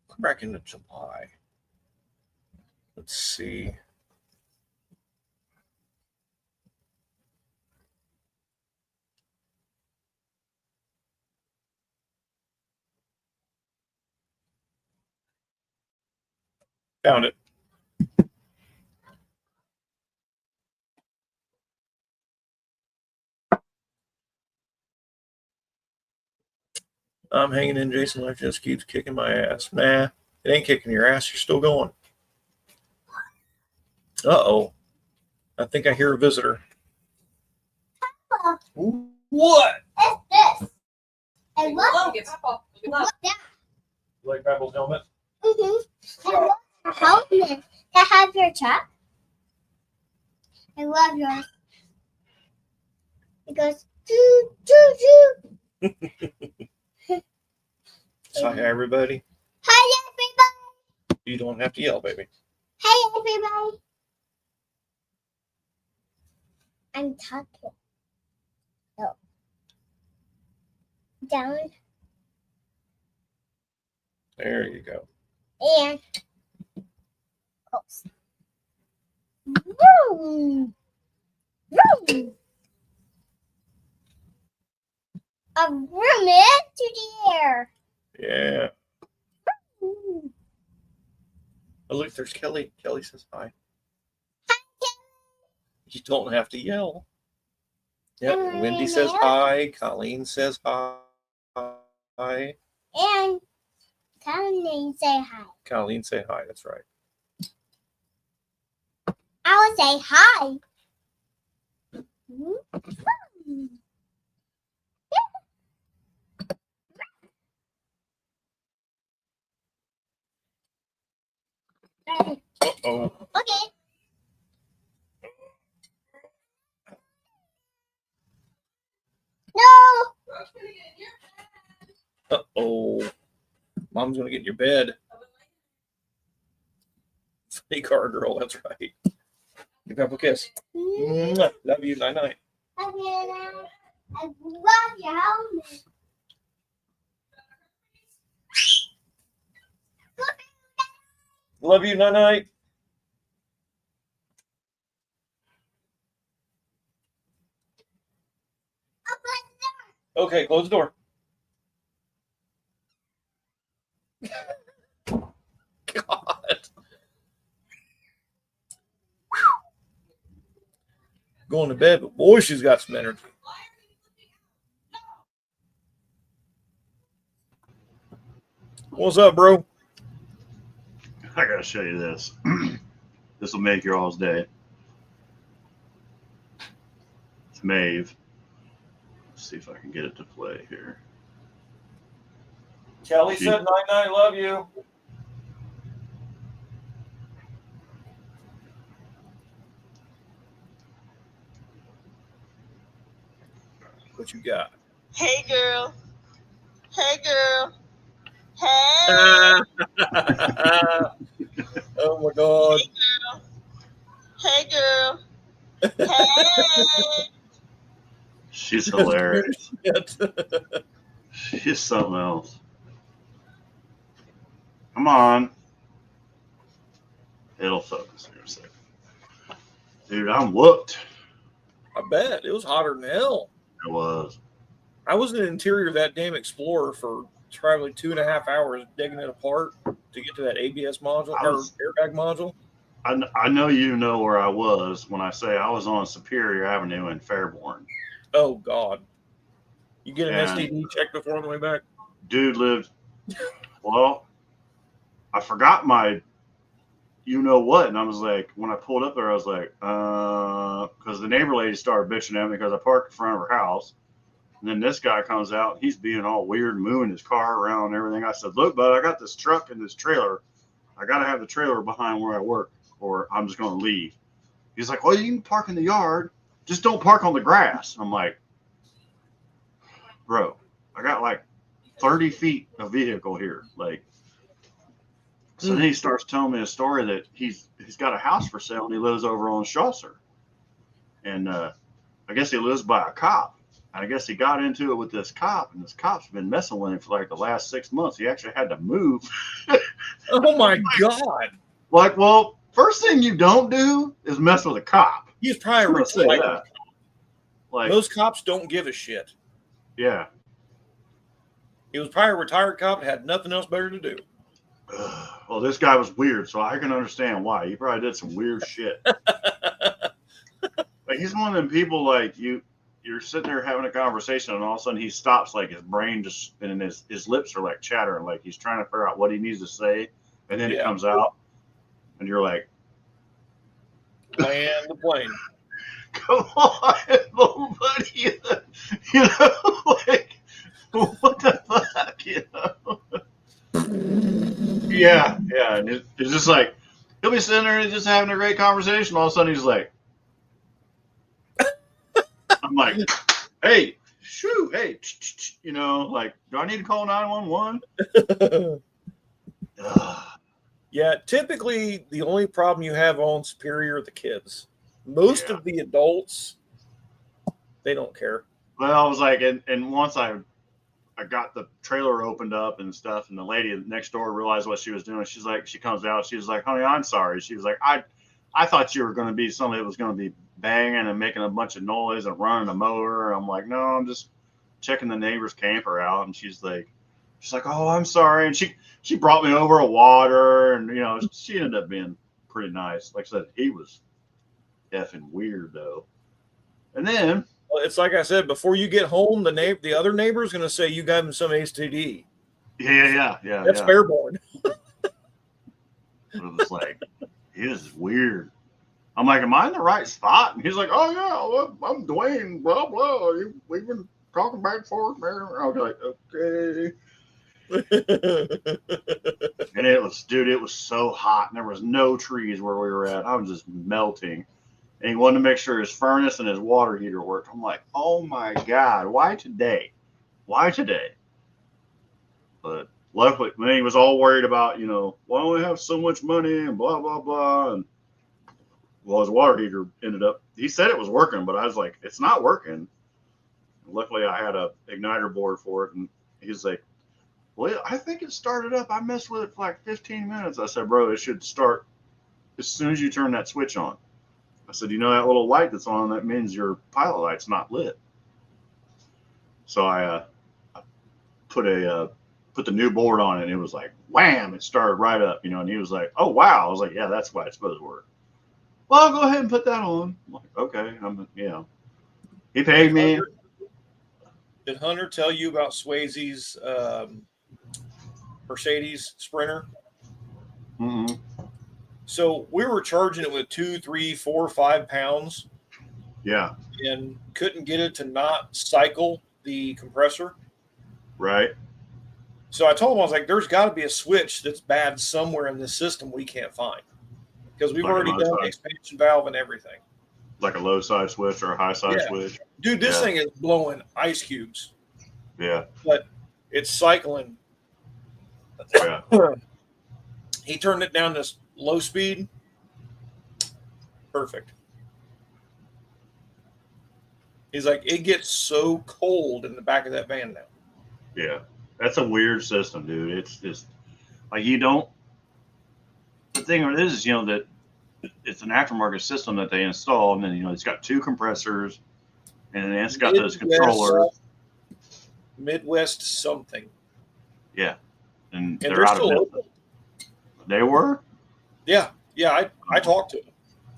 Come back into July. Let's see. Found it. I'm hanging in, Jason. Life just keeps kicking my ass. Nah, it ain't kicking your ass. You're still going. Uh-oh. I think I hear a visitor. What? It's this. I love it. You like Rebel's helmet? Mm-hmm. I love your helmet. Can I have your truck? I love yours. It goes choo choo choo. Hi, everybody. Hi everybody. You don't have to yell, baby. Hey everybody. I'm talking. No. Down There you go. and close. Vroom. Vroom. A vroom into the air. Yeah. Ooh. Oh, look, there's Kelly. Kelly says hi. Hi, Kelly. You don't have to yell. Yep. Am I Wendy in says there? hi. Colleen says hi. And Colleen say hi. Colleen say hi. That's right. I will say hi. Hmm? Uh-oh. Okay. No. Uh-oh. Mom's going to get in your bed. Funny car girl. That's right. Give Papa a kiss. Mwah. Love you. Night-night. I love your helmet. Love you. Night-night. Okay, close the door. God. Going to bed, but boy, she's got some energy. What's up, bro? I gotta show you this. This will make your all's day. It's Maeve. Let's see if I can get it to play here. Kelly said night-night. Love you. what you got. Hey girl. Hey girl. Hey. Oh my God. Hey girl. Hey. She's hilarious. She's something else. Come on. It'll focus here a second. Dude, I'm whooped. I bet it was hotter than hell. It was. I was in the interior of that damn Explorer for probably 2.5 hours digging it apart to get to that ABS module or airbag module. I know you know where I was when I say I was on Superior Avenue in Fairborn. Oh God! You get an And STD check before on the way back? Dude lived. Well, I forgot my. You know what? And I was like, when I pulled up there, I was like, because the neighbor lady started bitching at me because I parked in front of her house. And then this guy comes out, he's being all weird, moving his car around and everything. I said, look, bud, I got this truck and this trailer. I got to have the trailer behind where I work or I'm just going to leave. He's like, well, you can park in the yard. Just don't park on the grass. I'm like, bro, I got like 30 feet of vehicle here. Like, so then he starts telling me a story that he's got a house for sale and he lives over on Chaucer. And I guess he lives by a cop. And I guess he got into it with this cop, and this cop's been messing with him for like the last 6 months. He actually had to move. Oh my God! Like, well, first thing you don't do is mess with a cop. He's probably retired. Like, most cops don't give a shit. Yeah. He was probably a retired cop and had nothing else better to do. Well, this guy was weird, so I can understand why. He probably did some weird shit. Like, he's one of them people, like, you're sitting there having a conversation, and all of a sudden he stops, like his brain just, and his lips are like chattering, like he's trying to figure out what he needs to say, and then it comes out, and you're like, land the plane. Come on, little buddy. You know, like, what the fuck, you know? Yeah. And it's just like, he'll be sitting there and just having a great conversation. All of a sudden he's like, I'm like, hey, shoo, hey, you know, like, do I need to call 911? Yeah, typically the only problem you have on Superior are the kids. Most of the adults, they don't care. Well, I was like, and once I got the trailer opened up and stuff, and the lady next door realized what she was doing. She's like, she comes out, she was like, honey, I'm sorry. She was like, I thought you were going to be somebody that was going to be banging and making a bunch of noise and running a motor. I'm like, no, I'm just checking the neighbor's camper out. And she's like, oh, I'm sorry. And she brought me over a water, and, you know, she ended up being pretty nice. Like I said, he was effing weird though. And then, well, it's like I said, before you get home, the other neighbor is going to say you got him some STD. Yeah. That's Fairborn. It was like, he is weird. I'm like, am I in the right spot? And he's like, oh yeah, I'm Dwayne, blah blah. We've been talking back and forth, man. I was like, okay. And it was so hot, and there was no trees where we were at. I was just melting. And he wanted to make sure his furnace and his water heater worked. I'm like, oh my God, why today? But luckily, when he was all worried about, you know, why do we have so much money and blah, blah, blah. And well, his water heater ended up, he said it was working, but I was like, it's not working. Luckily, I had a igniter board for it. And he's like, well, I think it started up. I messed with it for like 15 minutes. I said, bro, it should start as soon as you turn that switch on. I said, you know, that little light that's on, that means your pilot light's not lit. So I put the new board on it, and it was like, wham, it started right up, you know, and he was like, oh, wow. I was like, yeah, that's why it's supposed to work. Well, I'll go ahead and put that on. I'm like, okay. You know, he paid me. Did Hunter tell you about Swayze's Mercedes Sprinter? Mm-hmm. So we were charging it with 2, 3, 4, 5 pounds. Yeah. And couldn't get it to not cycle the compressor. Right. So I told him, I was like, there's got to be a switch that's bad somewhere in this system we can't find. Because we've already done the expansion valve and everything. like a low side switch or a high side Yeah. switch. Dude, this Yeah. thing is blowing ice cubes, Yeah, but it's cycling. yeah. He turned it down to low speed. Perfect. He's like, it gets so cold in the back of that van now. Yeah, that's a weird system, dude. It's just like you don't. The thing of it is, you know, that it's an aftermarket system that they install, and then you know it's got 2 compressors, and then it's got those controllers. Midwest something. Yeah, and And they're they're out still of open. business. They were. Yeah. I talked to them.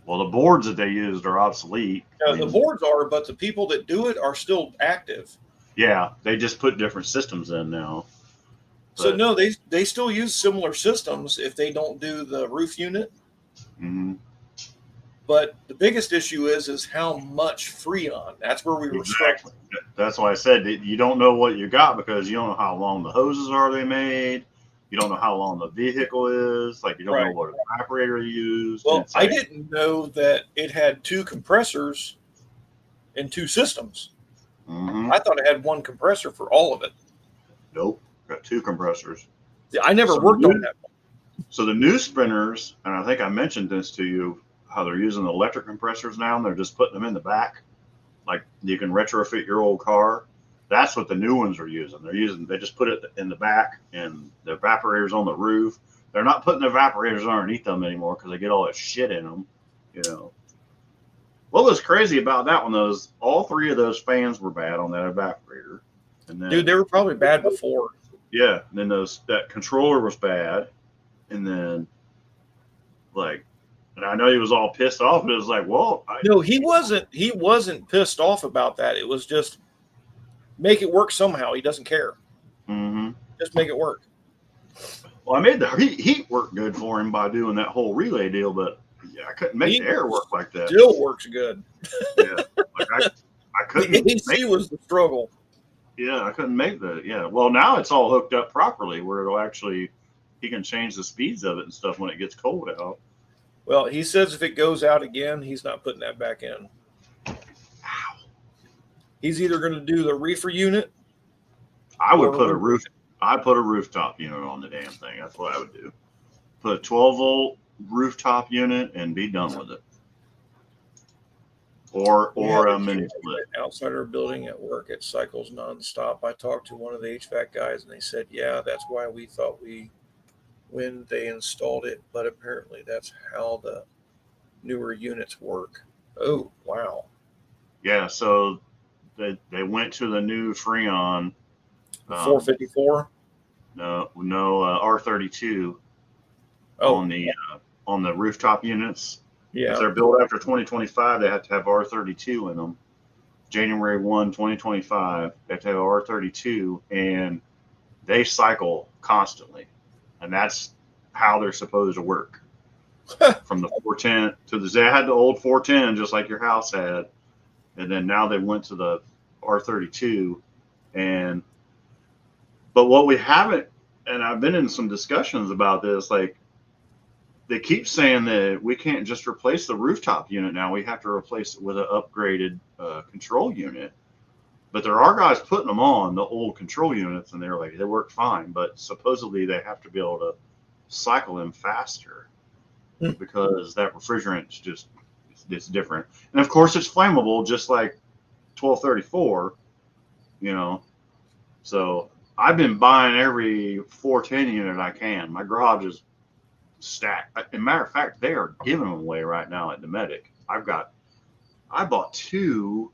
Well, the boards that they used are obsolete. The boards are, but the people that do it are still active. Yeah, they just put different systems in now. So But- no, they still use similar systems if they don't do the roof unit. Mhm. But the biggest issue is how much Freon. That's where we were Exactly. struggling. That's why I said that you don't know what you got because you don't know how long the hoses are they made. You don't know how long the vehicle is. Like you don't know Right. what evaporator you used. Well, It's I like, didn't know that it had 2 compressors and 2 systems. mhm. I thought it had 1 compressor for all of it. Nope. Got 2 compressors. I never So worked you- on that. So the new spinners, and I think I mentioned this to you, how they're using electric compressors now, and they're just putting them in the back, like you can retrofit your old car. That's what the new ones are using. They just put it in the back, and the evaporators on the roof. They're not putting the evaporators underneath them anymore because they get all that shit in them. You know. What was crazy about that one though is all 3 of those fans were bad on that evaporator, and then Dude, they were probably bad before. yeah, and then that controller was bad, and then like, and I know he was all pissed off, but it was like, well, No, he wasn't pissed off about that. It was just make it work somehow. He doesn't care. mhm. Just make it work. Well, I made the heat work good for him by doing that whole relay deal, but yeah, I couldn't make Heat the air work like that. Still works good. Yeah, like I couldn't. The Make, AC was the struggle. yeah, I couldn't make the yeah. Well, now it's all hooked up properly, where it'll actually he can change the speeds of it and stuff when it gets cold out. Well, he says if it goes out again, he's not putting that back in. He's either going to do the reefer unit. I would Or- put a roof. I'd put a rooftop unit on the damn thing. That's what I would do. Put a 12-volt rooftop unit and be done with it. Or We have a mini split. outside our building at work. It cycles nonstop. I talked to one of the HVAC guys, and they said, "Yeah, that's why we thought when they installed it, but apparently that's how the newer units work." Oh, wow! Yeah, so they went to the new Freon. 454. No, R32 Oh, on the rooftop units. yeah. If they're built after 2025, they have to have R32 in them. January 1, 2025, they have to have R32, and they cycle constantly. And that's how they're supposed to work. From the 410 to they had the old 410, just like your house had. And then now they went to the R32. But what we haven't, and I've been in some discussions about this, like, they keep saying that we can't just replace the rooftop unit now. We have to replace it with an upgraded control unit. But there are guys putting them on the old control units, and they're like, they work fine. But supposedly they have to be able to cycle them faster because that refrigerant is it's different. And of course, it's flammable, just like 1234, you know. So I've been buying every 410 unit I can. My garage is stacked. As a matter of fact, they are giving them away right now at Dometic. I bought 2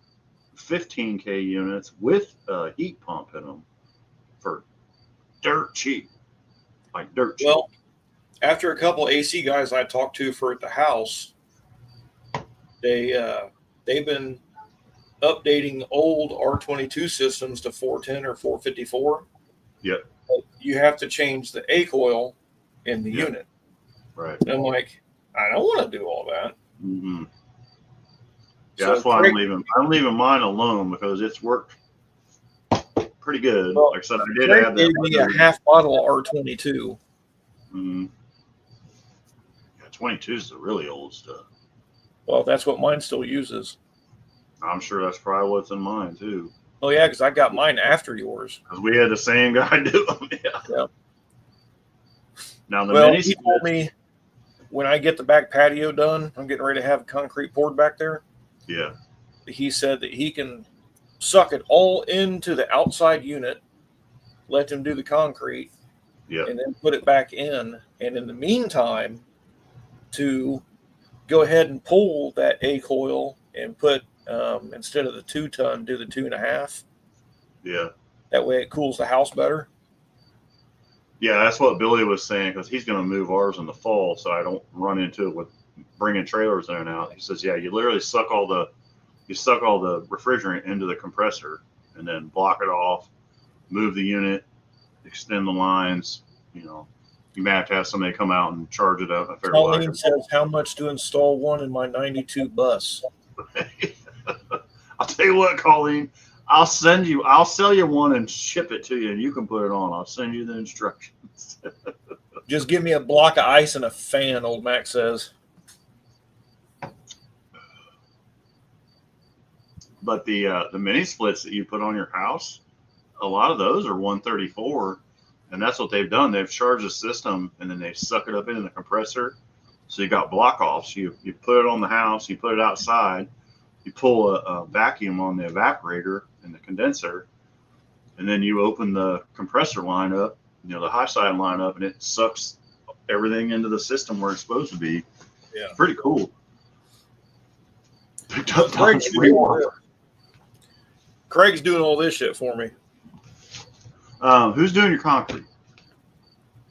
15K units with a heat pump in them for dirt cheap, like dirt cheap. Well, after a couple AC guys I talked to for at the house, they've been updating old R22 systems to 410 or 454. Yep. But you have to change the A coil in the Yep. unit. Right. And I'm like, I don't want to do all that. Mm-hmm. Yeah, So that's why Craig- I'm leaving mine alone because it's worked pretty good. Well, Like I said, I did Craig have gave me a that. half bottle of R22. Mm-hmm. Yeah, 22 is the really old stuff. Well, that's what mine still uses. I'm sure that's probably what's in mine too. Oh yeah, because I got mine after yours. Because we had the same guy do them. Yeah. Yeah. Now the Well, mini he told splits. me when I get the back patio done, I'm getting ready to have concrete poured back there. Yeah. He said that he can suck it all into the outside unit, let them do the concrete, Yeah. and then put it back in. And in the meantime, to go ahead and pull that A coil and put, instead of the 2-ton, do the 2.5. Yeah. That way it cools the house better. Yeah, that's what Billy was saying because he's going to move ours in the fall, so I don't run into it with bringing trailers in and out. He says, yeah, you literally suck all the refrigerant into the compressor and then block it off, move the unit, extend the lines. You know, you may have to have somebody come out and charge it up. I figure, well, I Colleen can- says, how much to install one in my 92 bus? I'll tell you what, Colleen, I'll sell you one and ship it to you, and you can put it on. I'll send you the instructions. Just give me a block of ice and a fan, old Mac says. But the mini splits that you put on your house, a lot of those are 134, and that's what they've done. They've charged the system, and then they suck it up into the compressor. So you got block offs. You put it on the house, you put it outside, you pull a vacuum on the evaporator and the condenser, and then you open the compressor line up, the high side line up, and it sucks everything into the system where it's supposed to be. Yeah. It's pretty cool. Picked up Tom's free work. Craig's doing all this shit for me. Who's doing your concrete?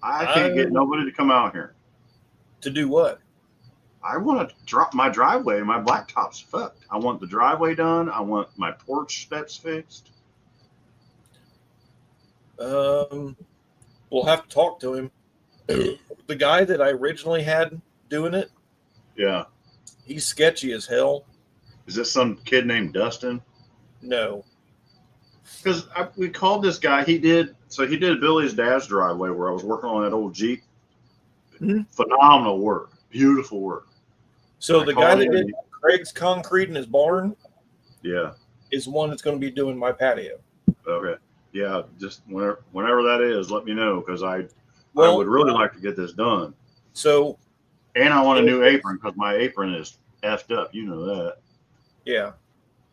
I can't get nobody to come out here. To do what? I want to drop my driveway. My blacktop's fucked. I want the driveway done. I want my porch steps fixed. We'll have to talk to him. The guy that I originally had doing it, Yeah. he's sketchy as hell. Is this some kid named Dustin? No. Because we called this guy. He did Billy's dad's driveway where I was working on that old Jeep. Mhm. Phenomenal work. Beautiful work. So I the called guy that him. did Craig's concrete in his barn Yeah. is the one that's going to be doing my patio. Okay. Yeah. Just whenever that is, let me know because I Well, would really like to get this done. so And I want a new apron because my apron is effed up. You know that. yeah,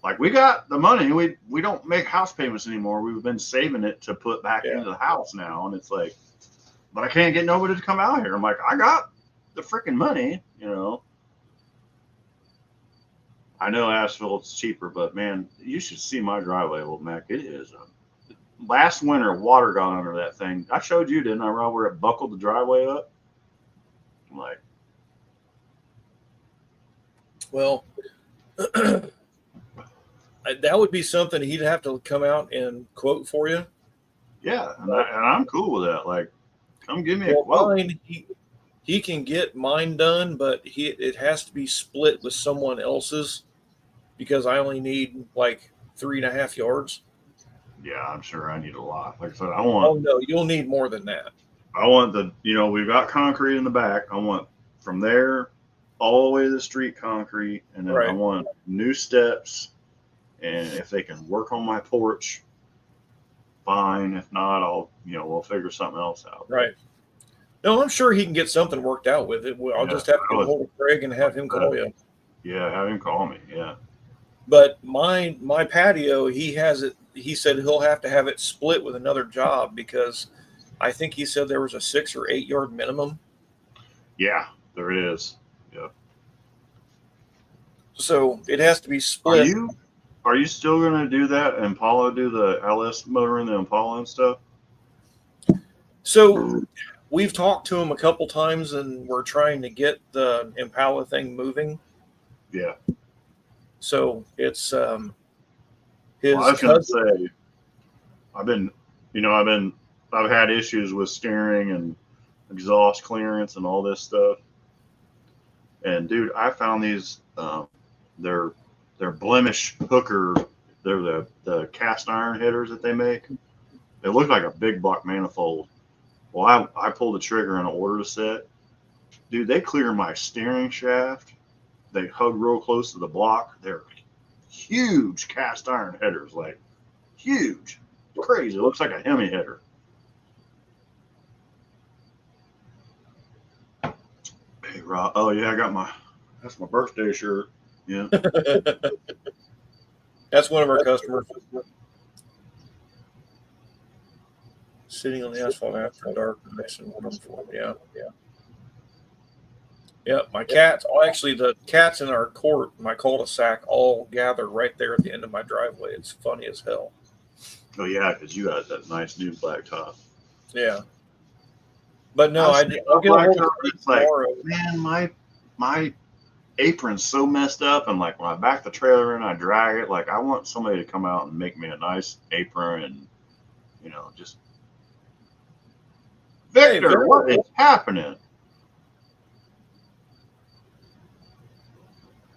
Like we got the money. We don't make house payments anymore. We've been saving it to put back Yeah. into the house now. And it's like, but I can't get nobody to come out here. I'm like, I got the freaking money, I know asphalt's cheaper, but man, you should see my driveway, old Mac. It is last winter, water got under that thing. I showed you, didn't I, Rob, where it buckled the driveway up? I'm like, well, that would be something he'd have to come out and quote for you. yeah, and I'm cool with that. Like, come give me a Well, quote. mine, he can get mine done, but it has to be split with someone else's because I only need like 3.5 yards. Yeah, I'm sure I need a lot. Like I said, I Oh want no, you'll need more than that. we've got concrete in the back. I want from there all the way to the street concrete, and then I Right. want new steps. And if they can work on my porch, fine. If not, we'll figure something else out. Right. No, I'm sure he can get something worked out with it. I'll Yeah, just have to I get would. hold of Craig and have him call you. Yeah, have him call me. Yeah. But my patio, he has it. He said he'll have to have it split with another job because I think he said there was a 6 or 8 yard minimum. Yeah, there is. Yeah. So it has to be split. Are you still gonna do that and Impala do the LS motor in the Impala and stuff? So we've talked to him a couple times and we're trying to get the Impala thing moving. Yeah. So it's his Well, I was gonna cousin. say, I've had issues with steering and exhaust clearance and all this stuff. And dude, I found these, they're blemish hooker. They're the cast iron headers that they make. They look like a big block manifold. Well, I pulled the trigger and ordered a set. Dude, they clear my steering shaft they hug real close to the block. They're huge cast iron headers, like huge, crazy. It looks like a Hemi header. Hey, Rob. Oh yeah, I got that's my birthday shirt. Yeah. That's one of our customers. Sitting on the asphalt after dark, nice and warm for them. Yeah. My cats. Oh, actually, the cats in our court, my cul-de-sac, all gather right there at the end of my driveway. It's funny as hell. Oh yeah, because you got that nice new black top. Yeah. But no, I I'll get a hold of it's like, tomorrow. man, my apron's so messed up, and like when I back the trailer and I drag it, like I want somebody to come out and make me a nice apron, and just Victor, what is happening?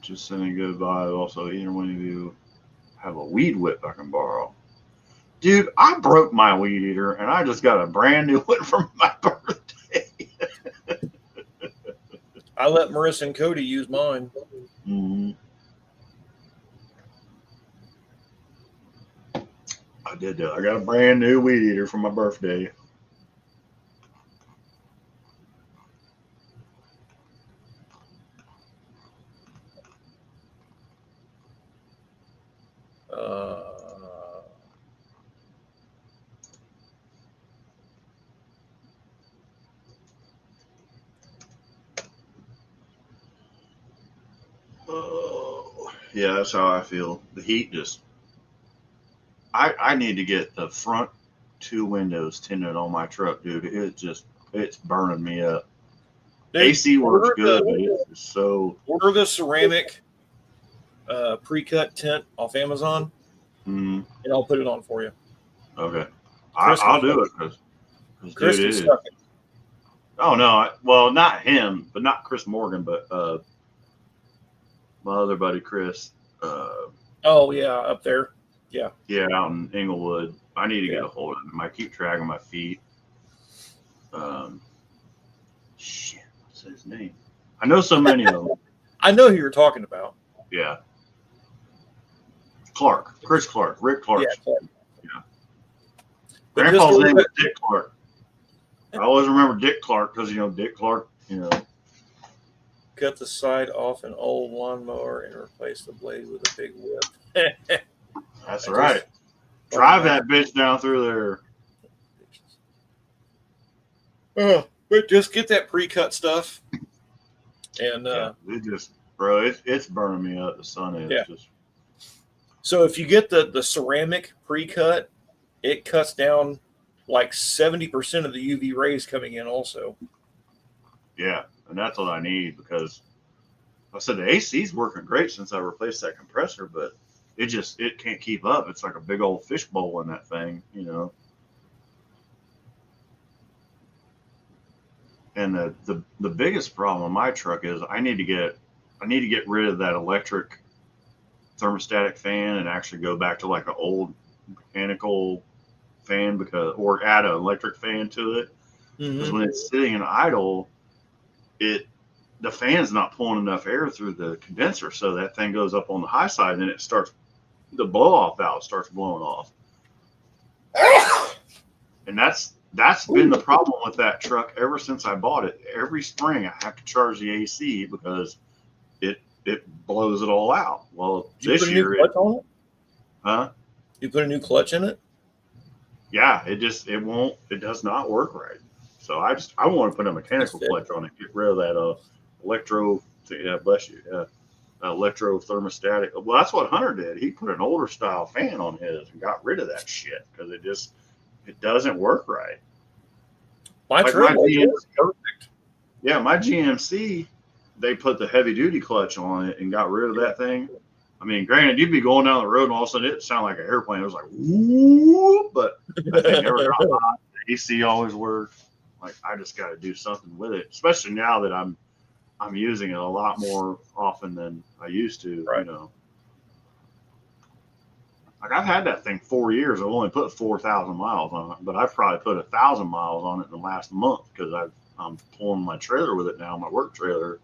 Just sending goodbye. Also, either one of you have a weed whip I can borrow. Dude, I broke my weed eater, and I just got a brand new one for my birthday. I let Marissa and Cody use mine. Mm-hmm. I did that. I got a brand new weed eater for my birthday. Yeah, that's how I feel. The heat just. I need to get the front two windows tinted on my truck, dude. It's burning me up. Dude, AC works good, but it's just so. Order the ceramic pre-cut tint off Amazon, and I'll put it on for you. Okay, I'll do it because Chris dude, is stuck it. Oh no, well not him, but not Chris Morgan, but my other buddy Chris. Oh yeah, up there. Yeah, out in Inglewood. I need to get a hold of him. I keep dragging my feet. Shit, what's his name? I know so many of them. I know who you're talking about. Yeah. Chris Clark, Rick Clark. Yeah. Grandpa's name was Dick Clark. I always remember Dick Clark because Dick Clark. Cut the side off an old lawnmower and replace the blade with a big whip. That's right. Drive that bitch down through there. But just get that pre-cut stuff. And it just, bro, it's burning me up. The sun is just. So if you get the ceramic pre-cut, it cuts down like 70% of the UV rays coming in also. Yeah, and that's what I need because I said the AC's working great since I replaced that compressor, but it can't keep up. It's like a big old fishbowl in that thing, And the biggest problem on my truck is I need to get rid of that electric thermostatic fan and actually go back to like an old mechanical fan or add an electric fan to it. Because when it's sitting in idle, the fan's not pulling enough air through the condenser, so that thing goes up on the high side, and then the blow-off valve starts blowing off. And that's been the problem with that truck ever since I bought it. Every spring I have to charge the AC because it blows it all out. Well, this year clutch on it? Huh? You put a new clutch in it? Yeah, it does not work right. So I want to put a mechanical clutch on it, get rid of that bless you. Yeah. Electro thermostatic. Well, that's what Hunter did. He put an older style fan on his and got rid of that shit because it doesn't work right. My truck is perfect. Yeah, my GMC, they put the heavy duty clutch on it and got rid of that thing. I mean, granted, you'd be going down the road and all of a sudden it sounded like an airplane. It was like, whoop, but that thing never got hot. The AC always worked. Like, I just got to do something with it, especially now that I'm using it a lot more often than I used to, Right. Like, I've had that thing 4 years. I've only put 4,000 miles on it, but I've probably put 1,000 miles on it in the last month because I'm pulling my trailer with it now, my work trailer.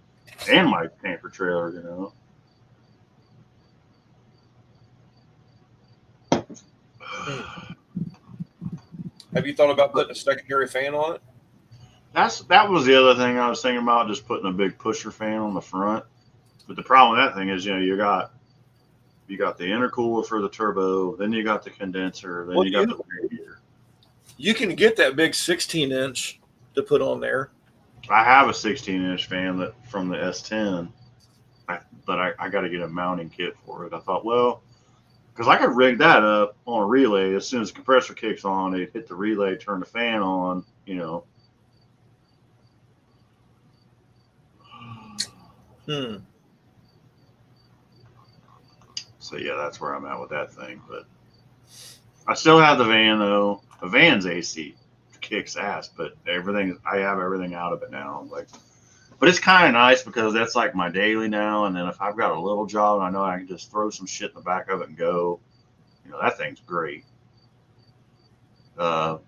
and my camper trailer, you know. Have you thought about putting a secondary fan on it? That was the other thing I was thinking about, just putting a big pusher fan on the front. But the problem with that thing is, you know, you got the intercooler for the turbo, then you got the condenser, then Well, you got the radiator. You can get that big 16-inch to put on there. I have a 16-inch fan that from the S10, but I got to get a mounting kit for it. I thought, well, because I could rig that up on a relay as soon as the compressor kicks on, it hit the relay, turn the fan on, you know. So yeah, that's where I'm at with that thing. But I still have the van though. The van's AC kicks ass, but I have everything out of it now. Like, but it's kind of nice because that's like my daily now. And then if I've got a little job, I know I can just throw some shit in the back of it and go. You know, that thing's great. Tonight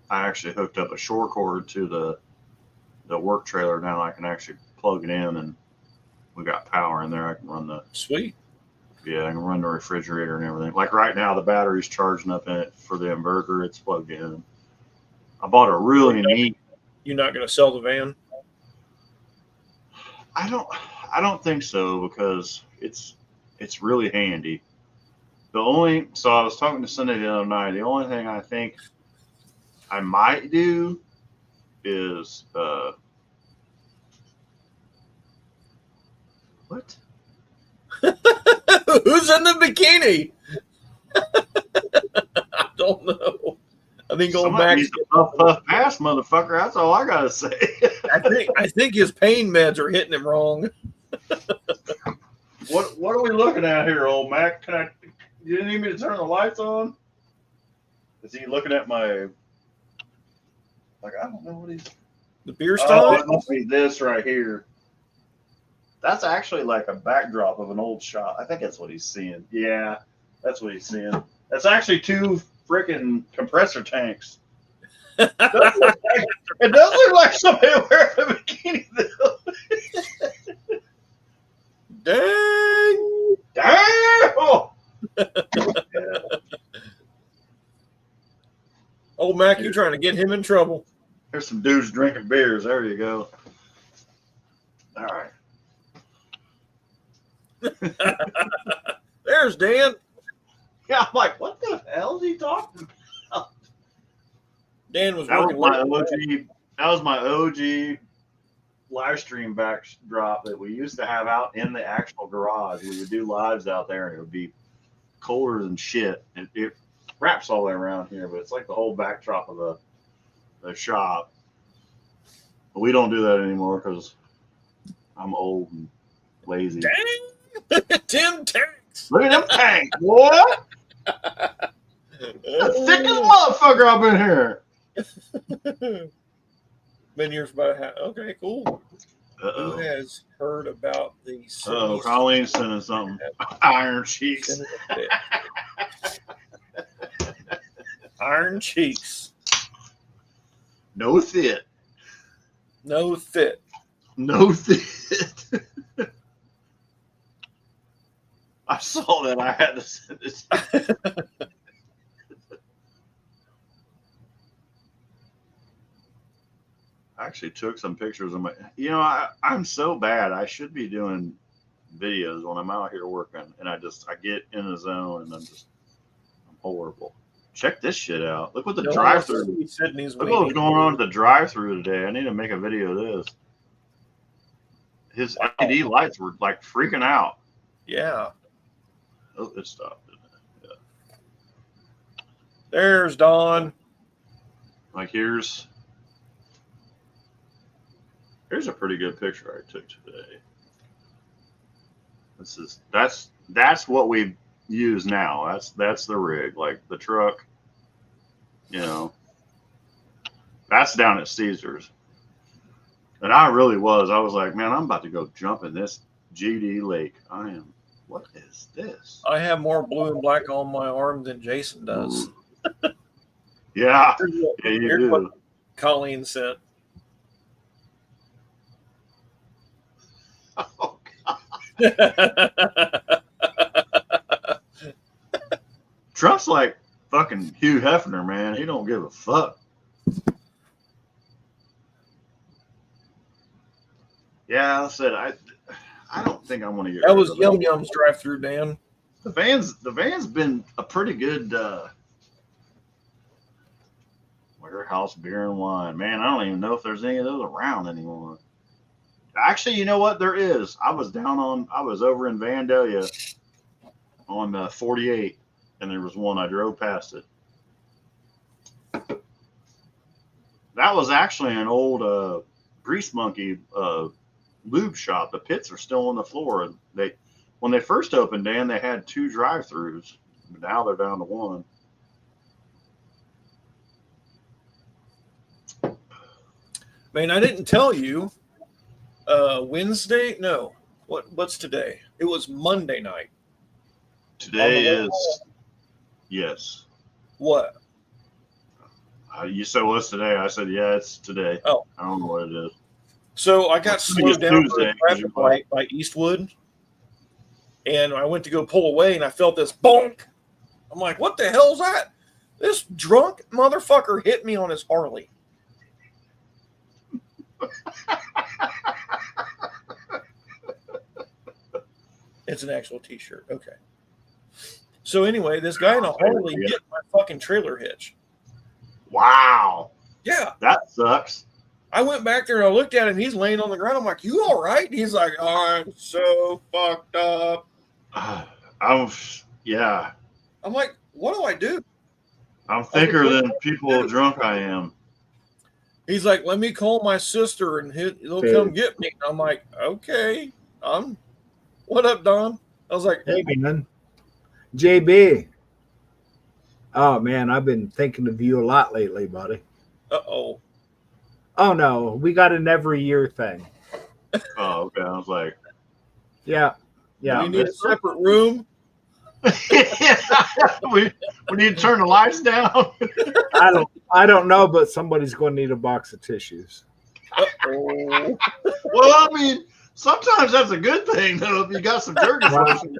I actually hooked up a shore cord to the work trailer. Now I can actually plug it in, and we got power in there. I can run the Sweet. Yeah, I can run the refrigerator and everything. Like right now, the battery's charging up in it for the inverter. It's plugged in. I bought a really neat. You're not going to sell the van? I don't think so, because it's really handy. So I was talking to Cindy the other night. The only thing I think I might do is what? Who's in the bikini? I don't know. I think going back. He's a puff pass, motherfucker. That's all I gotta say. I think his pain meds are hitting him wrong. What are we looking at here, old Mac? You didn't need me to turn the lights on? Is he looking at my? Like, I don't know what he's. The beer Oh, style. it must be this right here. That's actually like a backdrop of an old shot. I think that's what he's seeing. Yeah, that's what he's seeing. That's actually 2 freaking compressor tanks. It does look like somebody wearing a bikini, though. Dang! Damn! Yeah. Old Mac, you trying to get him in trouble? There's some dudes drinking beers. There you go. All right. There's Dan. Yeah, I'm like, what the hell is he talking about? Dan was That working was my OG live stream backdrop that we used to have out in the actual garage. We would do lives out there, and it would be colder than shit. And it wraps all the way around here, but it's like the whole backdrop of the shop. But we don't do that anymore because I'm old and lazy. Dang! Tim Tanks. Look at them tanks, boy! The thickest motherfucker up in here. Been here for about okay, cool. Uh-oh. Who has heard about the Oh, Colleen's sending something. Iron Cheeks. Iron Cheeks. No fit. No fit. No fit. I saw that. I had to send it. I actually took some pictures of my. You know, I'm so bad. I should be doing videos when I'm out here working, and I get in the zone, and I'm horrible. Check this shit out. Look what the drive-through. Look what's going on at the drive-through today. I need to make a video of this. His LED lights were like freaking out. Yeah. Oh, it stopped. Yeah. There's Don. Like here's a pretty good picture I took today. That's what we use now. That's the rig. Like the truck, you know. That's down at Caesars. And I was like, man, I'm about to go jump in this GD lake. What is this? I have more blue and black on my arm than Jason does. Yeah. Here's what Colleen sent. Trump's like fucking Hugh Hefner, man. He don't give a fuck. Yeah, I said I don't think I want to get That rid was of it. Yum Yum's drive-through, Dan. The van's been a pretty good warehouse beer and wine. Man, I don't even know if there's any of those around anymore. Actually, you know what? There is. I was over in Vandalia on 48, and there was one. I drove past it. That was actually an old Grease Monkey lube shop. The pits are still on the floor. And when they first opened, Dan, they had 2 drive-throughs. Now they're down to 1. Man, I didn't tell you. Wednesday? No. What's today? It was Monday night. Today is, yes. What? You said what's today? I said, yeah, it's today. Oh. I don't know what it is. So I got I think it's slowed down for Tuesday, a traffic light by Eastwood, and I went to go pull away, and I felt this bonk. I'm like, what the hell's that? This drunk motherfucker hit me on his Harley. It's an actual T-shirt. Okay. So anyway, this guy in a Harley hit my fucking trailer hitch. Wow. Yeah. That sucks. I went back there and I looked at him. He's laying on the ground. I'm like, you all right? He's like, I'm so fucked up. Yeah. I'm like, what do I do? I'm thicker than people drunk I am. He's like, let me call my sister and he'll come get me. I'm like, okay. What up, Don? I was like, Hey, man. JB. Oh, man, I've been thinking of you a lot lately, buddy. uh-oh. Oh, no, we got an every year thing. Oh, okay. I was like, Yeah. Yeah. We need a separate room. we need to turn the lights down. I don't know, but somebody's going to need a box of tissues. Uh-oh. Well, I mean, sometimes that's a good thing, though, if you got some turkey slices.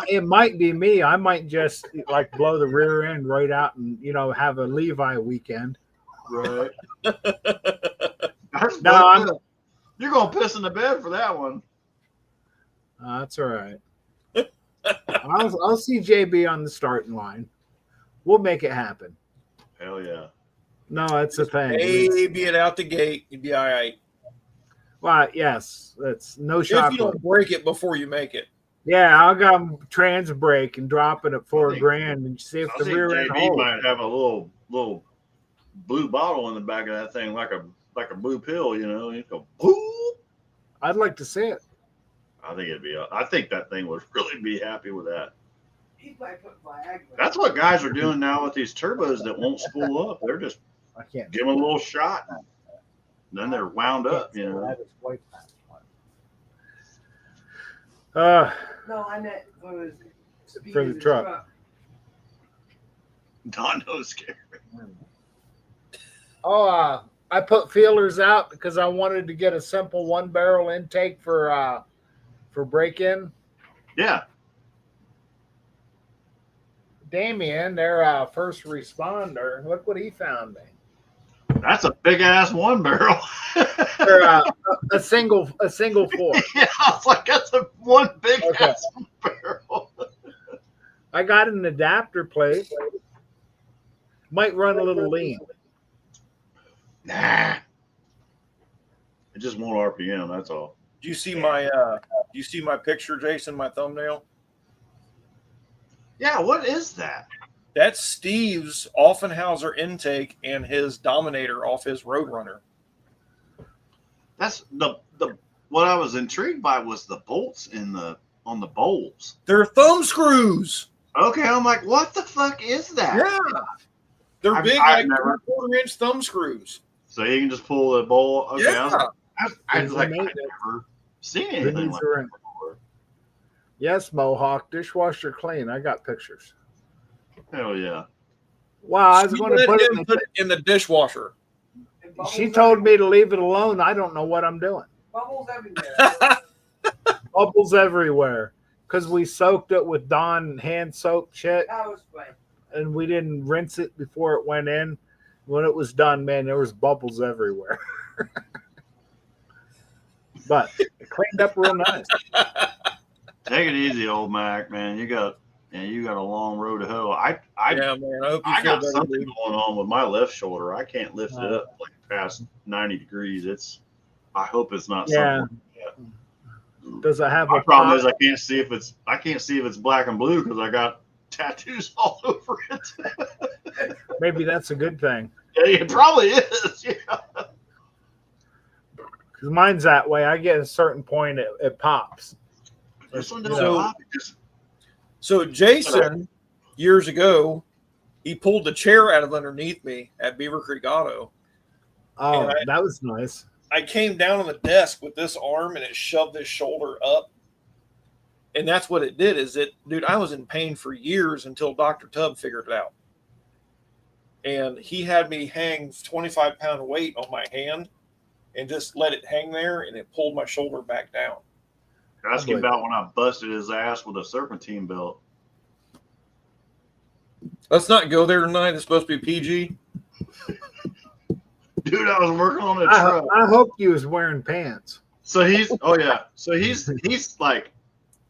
It might be me. I might just like blow the rear end right out and, have a Levi weekend. Right. No, you're going to piss in the bed for that one. That's all right. I'll see JB on the starting line. We'll make it happen. Hell yeah. No, it's a thing. Maybe it out the gate. You'd be all right. Well, yes, that's no If shot. you don't break it before you make it. Yeah, I'll go trans brake and drop it at $4,000 and see if I the think rear end JB holds. might have a little blue bottle in the back of that thing, like a blue pill, You go, boo. I'd like to see it. I think that thing would really be happy with that. That's what guys are doing now with these turbos that won't spool up. They're just I can't. give them a little shot. Then they're wound up, That is white. No, I meant For the truck. Don knows scary. Oh, I put feelers out because I wanted to get a simple 1-barrel intake for break-in. Yeah. Damien, their first responder, look what he found me. That's a big ass 1-barrel. For a single 4. Yeah, I was like, that's one big Okay. ass 1-barrel. I got an adapter plate. Might run a little lean. Nah. It just won't RPM, that's all. Do you see my picture, Jason, my thumbnail? Yeah, what is that? That's Steve's Offenhauser intake and his Dominator off his Roadrunner. That's the what I was intrigued by was the bolts on the bowls. They're thumb screws. Okay, I'm like, what the fuck is that? Yeah. They're I've- big, I've like never- 3/4-inch thumb screws. So you can just pull the bowl. Okay, Yeah. I was like, I've never seen anything like that before. Yes, Mohawk, dishwasher clean. I got pictures. Hell yeah. Wow, I was going to put it in the dishwasher. She told me to leave it alone. I don't know what I'm doing. Bubbles everywhere. bubbles everywhere because we soaked it with Dawn hand soap shit, That was fun. and we didn't rinse it before it went in. When it was done, man, there was bubbles everywhere. But it cleaned up real nice. Take it easy, old Mac, man. You got a long road to hoe. I Yeah, man. I hope you I feel got better. something Dude. going on with my left shoulder. I can't lift it up like past 90 degrees. I hope it's not Yeah. something. Does it have My a problem pop? is I can't see if it's black and blue because I got tattoos all over it. Maybe that's a good thing. It probably is. Yeah. Because mine's that way. I get a certain point, it pops. This one So- doesn't pop. It just So Jason, years ago, he pulled the chair out of underneath me at Beaver Creek Auto. Oh, And that was nice. I came down on the desk with this arm and it shoved this shoulder up. And that's what it did is it, dude, I was in pain for years until Dr. Tubb figured it out. And he had me hang 25-pound weight on my hand and just let it hang there, and it pulled my shoulder back down. ask him about when I busted his ass with a serpentine belt. Let's not go there tonight. It's supposed to be PG. Dude, I was working on a I, truck. I hope you was wearing pants. So he's like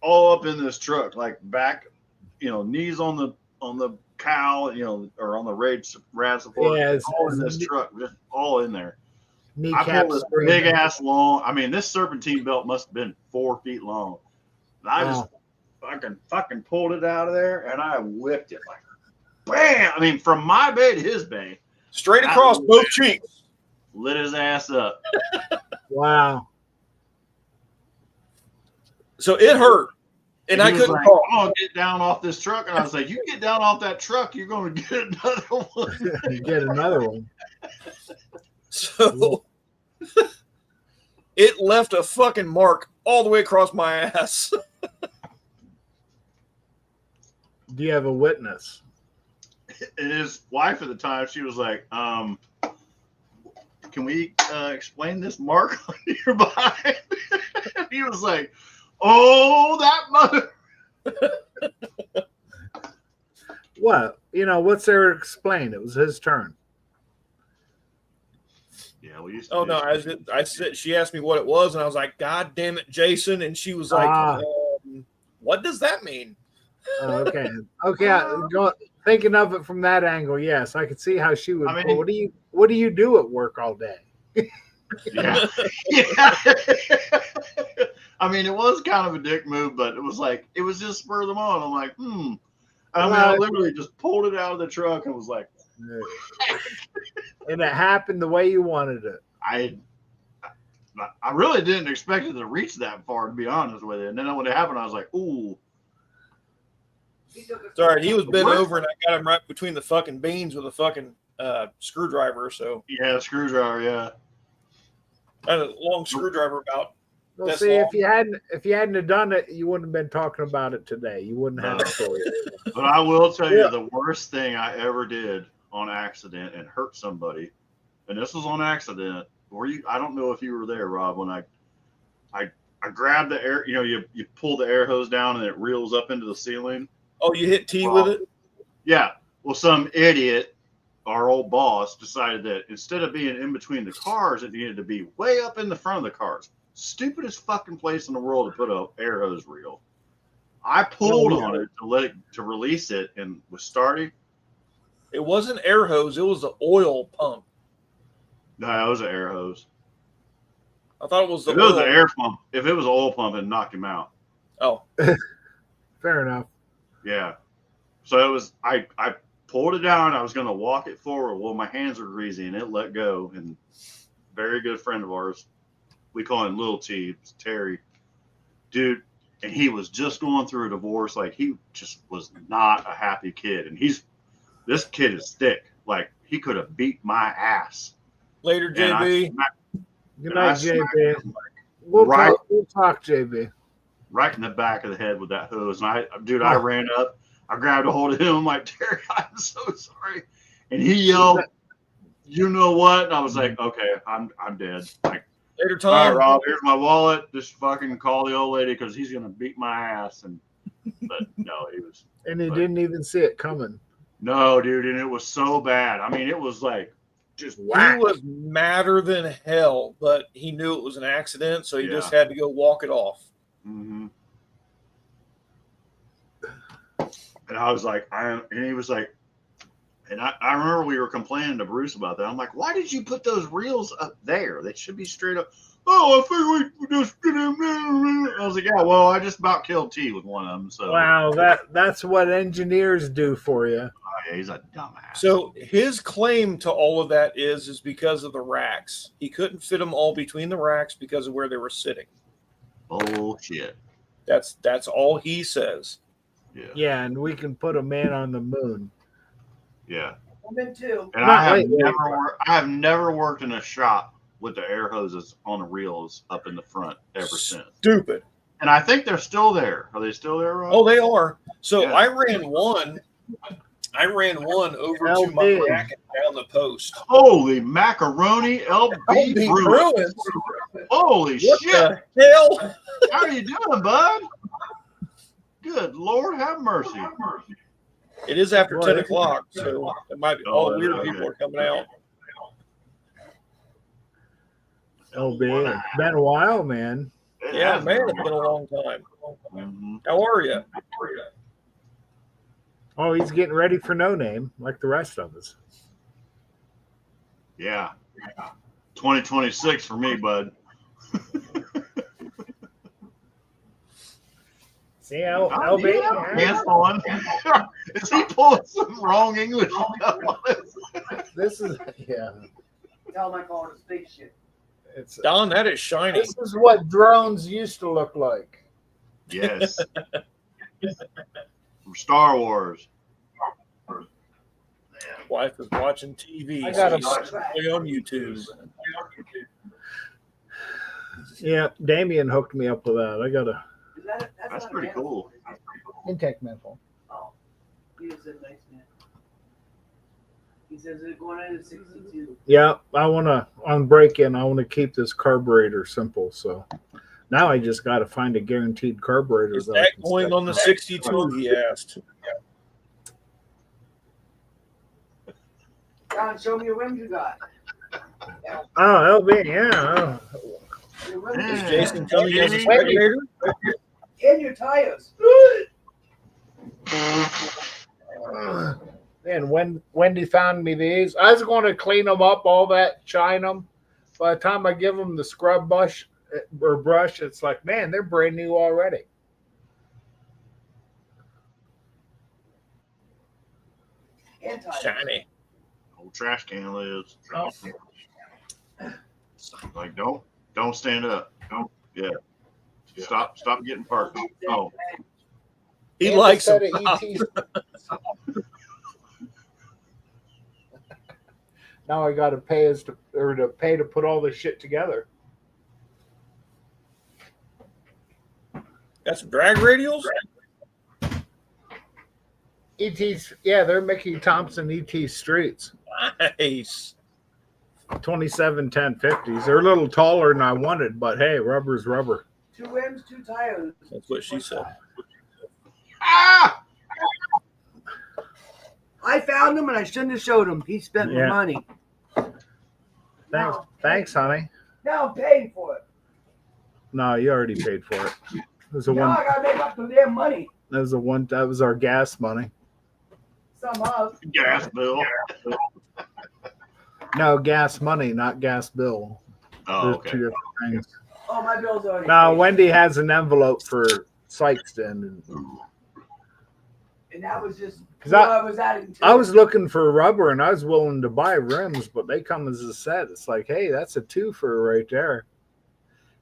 all up in this truck, like back, knees on the cowl, or on the rad support. Yeah, it's- all in this truck, just all in there. I Kneecap pulled this spring. big ass long. I mean, this serpentine belt must have been 4 feet long. And I just fucking pulled it out of there, and I whipped it like, bam! I mean, from my bay to his bay, Straight across both cheeks. lit his ass up. Wow. So it hurt. And I he was couldn't like, talk. I'm gonna get down off this truck, and I was like, "You get down off that truck, you're gonna get another one." You get another one. So it left a fucking mark all the way across my ass. Do you have a witness? And his wife at the time, she was like, "Can we explain this mark on your behind?" He was like, "Oh, that mother." What? What's there to explain? It was his turn. Yeah, we used to. Oh do no! this. I said she asked me what it was, and I was like, "God damn it, Jason!" And she was like, "What does that mean?" Oh, okay. Thinking of it from that angle, yes, I could see how she would. I mean- What do you do at work all day? Yeah. Yeah. I mean, it was kind of a dick move, but it was just spur of the moment. I'm like, I literally just pulled it out of the truck and was like, And it happened the way you wanted it. I really didn't expect it to reach that far, to be honest with you. And then when it happened, I was like, ooh. Sorry, he was bent over, and I got him right between the fucking beans with a fucking screwdriver. So Yeah, screwdriver, yeah. I had a long screwdriver about. Well, That's see, long. if you hadn't have done it, you wouldn't have been talking about it today. You wouldn't have No. a story. But I will tell you, the worst thing I ever did on accident and hurt somebody, and this was on accident. I don't know if you were there, Rob, when I grabbed the air. You pull the air hose down and it reels up into the ceiling. Oh, you hit T with it? Yeah. Well, some idiot, our old boss, decided that instead of being in between the cars, it needed to be way up in the front of the cars. Stupidest fucking place in the world to put a air hose reel. I pulled on it to release it and was starting. It wasn't air hose. It was the oil pump. No, it was an air hose. I thought it was the If it was oil. an air pump, if it was an oil pump, it knocked him out. Oh, Fair enough. Yeah. So it was. I pulled it down. I was going to walk it forward. Well, my hands were greasy and it let go. And very good friend of ours, we call him Little T, Terry, dude. And he was just going through a divorce. Like, he just was not a happy kid. And this kid is thick. Like, he could have beat my ass. later, And JB. Good I night, smacked JB. him, like, We'll talk, JB. right in the back of the head with that hose. And I ran up. I grabbed a hold of him. I'm like, Terry, I'm so sorry. And he yelled, "You know what?" And I was like, okay, I'm dead. Like, Later, All right, Tom. Rob, here's my wallet. Just fucking call the old lady because he's gonna beat my ass. But no, he was. And he didn't even see it coming. No, dude, and it was so bad. I mean, it was like just He whack. was madder than hell, but he knew it was an accident, so he Yeah. just had to go walk it off. Mm-hmm. And I was like, and he was like, and I remember we were complaining to Bruce about that. I'm like, why did you put those reels up there? They should be straight up. Oh, I figured we just get him. I was like, yeah, well, I just about killed T with one of them. So Wow, that's what engineers do for you. yeah, he's a dumbass. So his claim to all of that is because of the racks. He couldn't fit them all between the racks because of where they were sitting. Bullshit. That's all he says. Yeah. Yeah, and we can put a man on the moon. Yeah. Women too. And No, I wait. have never worked in a shop with the air hoses on the reels up in the front ever since. Stupid. And I think they're still there. Are they still there, Rob? Oh, they are. So Yeah. I ran one over to my LB. rack and down the post. Holy macaroni, LB LB Bruins. Bruins? Holy What shit. the hell? How are you doing, bud? Good Lord, have mercy. It is after Boy, 10 this- o'clock, so it might be Oh, all the weird okay. people are coming out. LB, it's been a while, man. It Yeah, has man, been. it's been a long time. Mhm. How are you? Oh, he's getting ready for No Name, like the rest of us. Yeah. 2026 for me, bud. See, Oh, LB, yeah, pants on. Is he pulling some wrong English stuff on us? this is Tell them I call it a spaceship. it's Don, that is shiny. this is what drones used to look like. Yes. From Star Wars. Wife is watching TV. I got a- She's on YouTube. Yeah, Damien hooked me up with that. I got a Is that That's not pretty a cool. intake manifold. Oh, he is a nice man. He says they're going into 62. Yeah, I want to on break-in. I want to keep this carburetor simple. So now I just got to find a guaranteed carburetor. Is that I that can going stick on the 62? He asked. John, show me your rims you got. Oh, LB, yeah. Your rims Is Yeah. Jason coming as a Jenny. spectator? and your tires. And when Wendy found me these, I was going to clean them up, all that, shine them. By the time I give them the scrub brush, it's like, man, they're brand new already. And tires. Shiny. Old trash can lives. Oh. Like, don't stand up. Don't. Yeah. Stop getting parked. Oh. He And likes a them. set of ET. Now I got to pay to put all this shit together. Got some drag radials? ET's, yeah, they're Mickey Thompson ET Streets. Nice. 27-10-50s. They're a little taller than I wanted, but hey, rubber's rubber. 2 rims, 2 tires. That's what she said. Ah! I found him and I shouldn't have showed him. He spent Yeah. my money. Thanks, honey. Now I'm paying for it. No, you already paid for it. It was a Now one. I gotta make up the damn money. That was a one. That was our gas money. Somehow. Gas bill. No, gas money, not gas bill. Oh, There's okay. two different things. Oh, my bill's already Now, paid. Wendy has an envelope for Sykeston. And that was just 'Cause what I was adding to I it. was looking for rubber, and I was willing to buy rims, but they come as a set. It's like, hey, that's a twofer right there.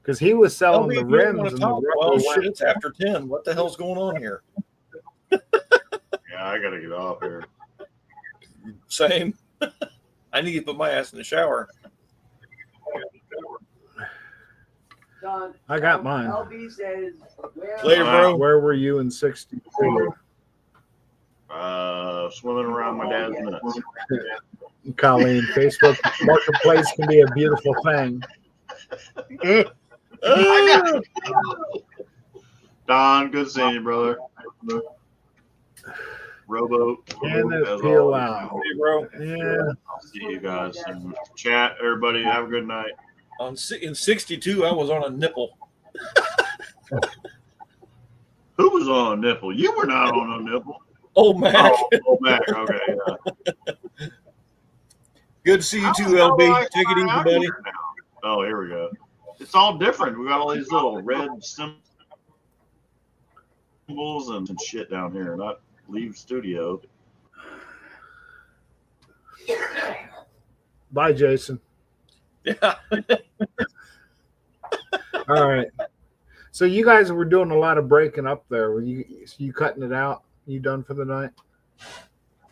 Because he was selling the LB, you don't rims wanna and the talk. rubber Well, went- shit, it's after 10. What the hell's going on here? Yeah, I gotta get off here. Same. I need to put my ass in the shower. Don, I got mine. LB says, where Later, bro. Where were you in 64? Swimming around my dad's nuts. Colleen, Facebook Marketplace can be a beautiful thing. Don, good seeing you, brother. Robo. Can it as peel always. out? Hey, bro. Yeah. I'll see you guys soon. Chat, everybody. Have a good night. In 62, I was on a nipple. Who was on a nipple? You were not on a nipple. Old Mac. Oh, Mac. Okay, yeah. Good to see you too, How the hell LB. do I Take it find easy, out buddy. here now? Oh, here we go. It's all different. We got all these little red symbols and shit down here. Not leave studio. Bye, Jason. Yeah. All right. So you guys were doing a lot of breaking up there. Were you cutting it out? You done for the night? Or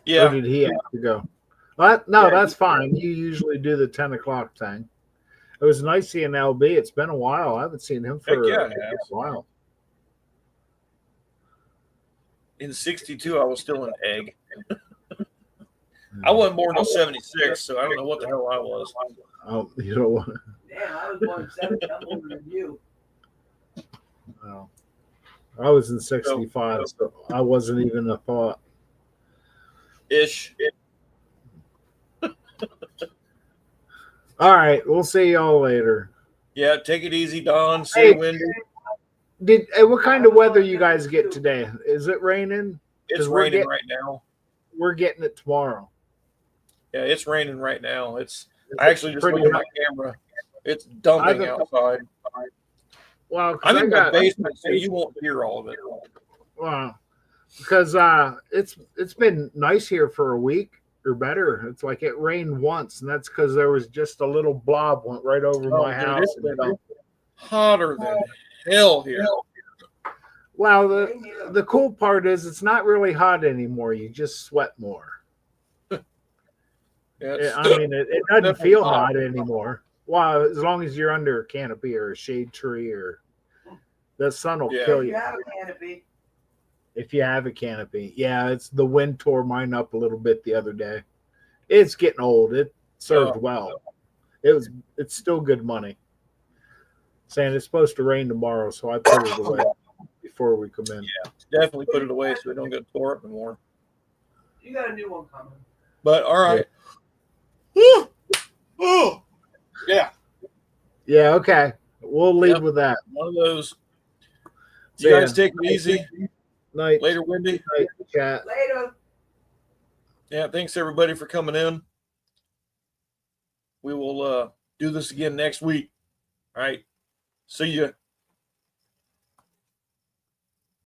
Yeah. did he have to go? No, Yeah, that's fine. You usually do the 10 o'clock thing. It was nice seeing LB. It's been a while. I haven't seen him for Heck yeah, a it has. while. In 62, I was still an egg. I wasn't born until 76, so I don't know what the hell I was. Oh, you know what? Damn, I was born 70. I'm older than you. Oh. I was in 65, so I wasn't even a thought. Ish. All right. We'll see y'all later. Yeah, take it easy, Don. See Hey. you, Wendy. What kind of weather you guys get today? Is it raining? It's 'Cause we're raining getting- right now. We're getting it tomorrow. Yeah, it's raining right now. I Is actually it just pretty looked at my hot? camera. It's dumping I've- outside. Well, 'cause I'm I in my got basement, so you won't hear all of it. wow, because it's been nice here for a week or better. It's like it rained once, and that's because there was just a little blob went right over Oh, my dude, house. it's been hotter than hell here. Well, the cool part is it's not really hot anymore. You just sweat more. Yeah, it's I mean, it doesn't definitely feel hot. hot anymore. Well, as long as you're under a canopy or a shade tree, or the sun will Yeah. kill You you have a canopy. if you have a canopy. Yeah, it's the wind tore mine up a little bit the other day. It's getting old. It served Oh. well. It's still good money. Saying it's supposed to rain tomorrow, so I put it away before we come in. Definitely put it away so it don't get tore up anymore. You got a new one coming. But all right. Whew. Oh, yeah, Yeah, okay. We'll leave Yep. with that. one of those. See You guys ya. take it easy. Night, Later, Wendy. night, chat. Later. Yeah, thanks everybody for coming in. We will do this again next week. All right. See you.